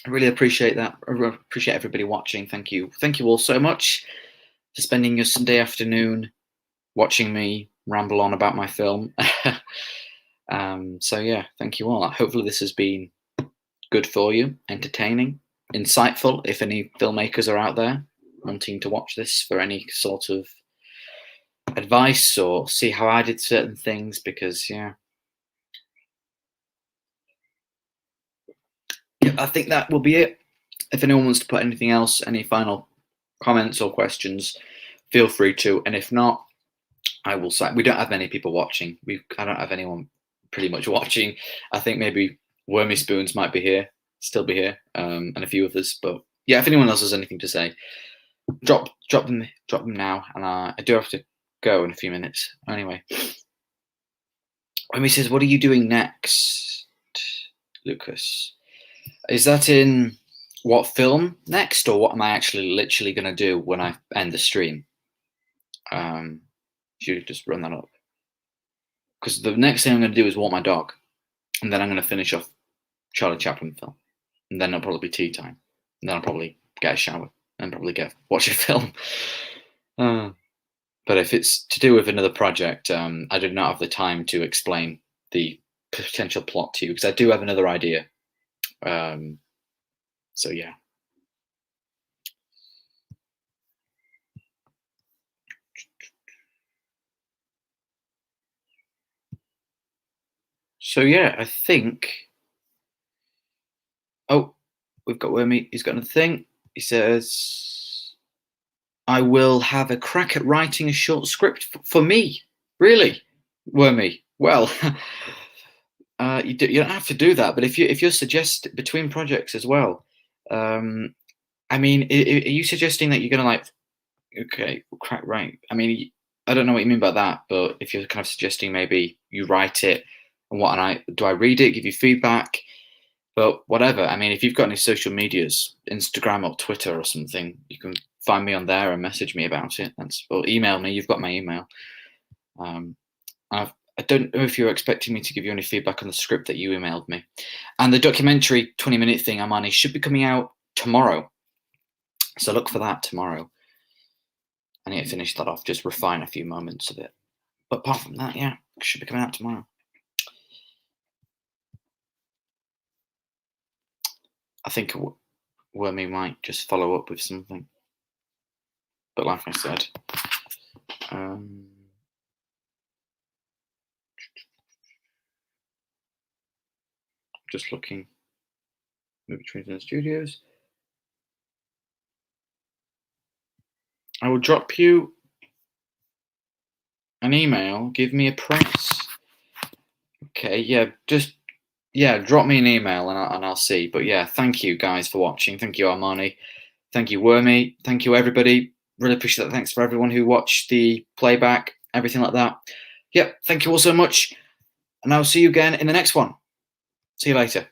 I really appreciate that. I appreciate everybody watching. Thank you. Thank you all so much for spending your Sunday afternoon watching me ramble on about my film. So yeah, thank you all. Hopefully this has been good for you, entertaining, insightful, if any filmmakers are out there wanting to watch this for any sort of advice or see how I did certain things, because yeah, I think that will be it. If anyone wants to put anything else, any final comments or questions, feel free to. And if not, I will say we don't have many people watching. I don't have anyone pretty much watching. I think maybe Wormy Spoons might be here, still be here, and a few others. But yeah, if anyone else has anything to say, drop them now. And I do have to go in a few minutes. Anyway, Wormy says, "What are you doing next, Lucas? Is that in what film next, or what am I actually literally going to do when I end the stream?" Should just run that up, because the next thing I'm going to do is walk my dog, and then I'm going to finish off Charlie Chaplin film, and then it'll probably be tea time, and then I'll probably get a shower and probably watch a film. But if it's to do with another project, I did not have the time to explain the potential plot to you, because I do have another idea. So yeah. So yeah, I think. Oh, we've got Wormy. He's got another thing. He says, "I will have a crack at writing a short script for me." Really, Wormy? Well, you don't have to do that. But if you're suggesting between projects as well, I mean, are you suggesting that you're gonna like, okay, crack right? I mean, I don't know what you mean by that, but if you're kind of suggesting maybe you write it and what, and do I read it, give you feedback? But whatever. I mean, if you've got any social medias, Instagram or Twitter or something, you can find me on there and message me about it. Or email me. You've got my email. I don't know if you're expecting me to give you any feedback on the script that you emailed me. And the documentary 20-minute thing I'm on should be coming out tomorrow. So look for that tomorrow. I need to finish that off, just refine a few moments of it. But apart from that, yeah, it should be coming out tomorrow. I think Wormy might just follow up with something. But like I said, just looking. Movie Trains and Studios. I will drop you an email. Give me a press. Okay, yeah, drop me an email and I'll see. But yeah, thank you guys for watching. Thank you, Armani. Thank you, Wormy. Thank you, everybody. Really appreciate that. Thanks for everyone who watched the playback, everything like that. Yep, thank you all so much. And I'll see you again in the next one. See you later.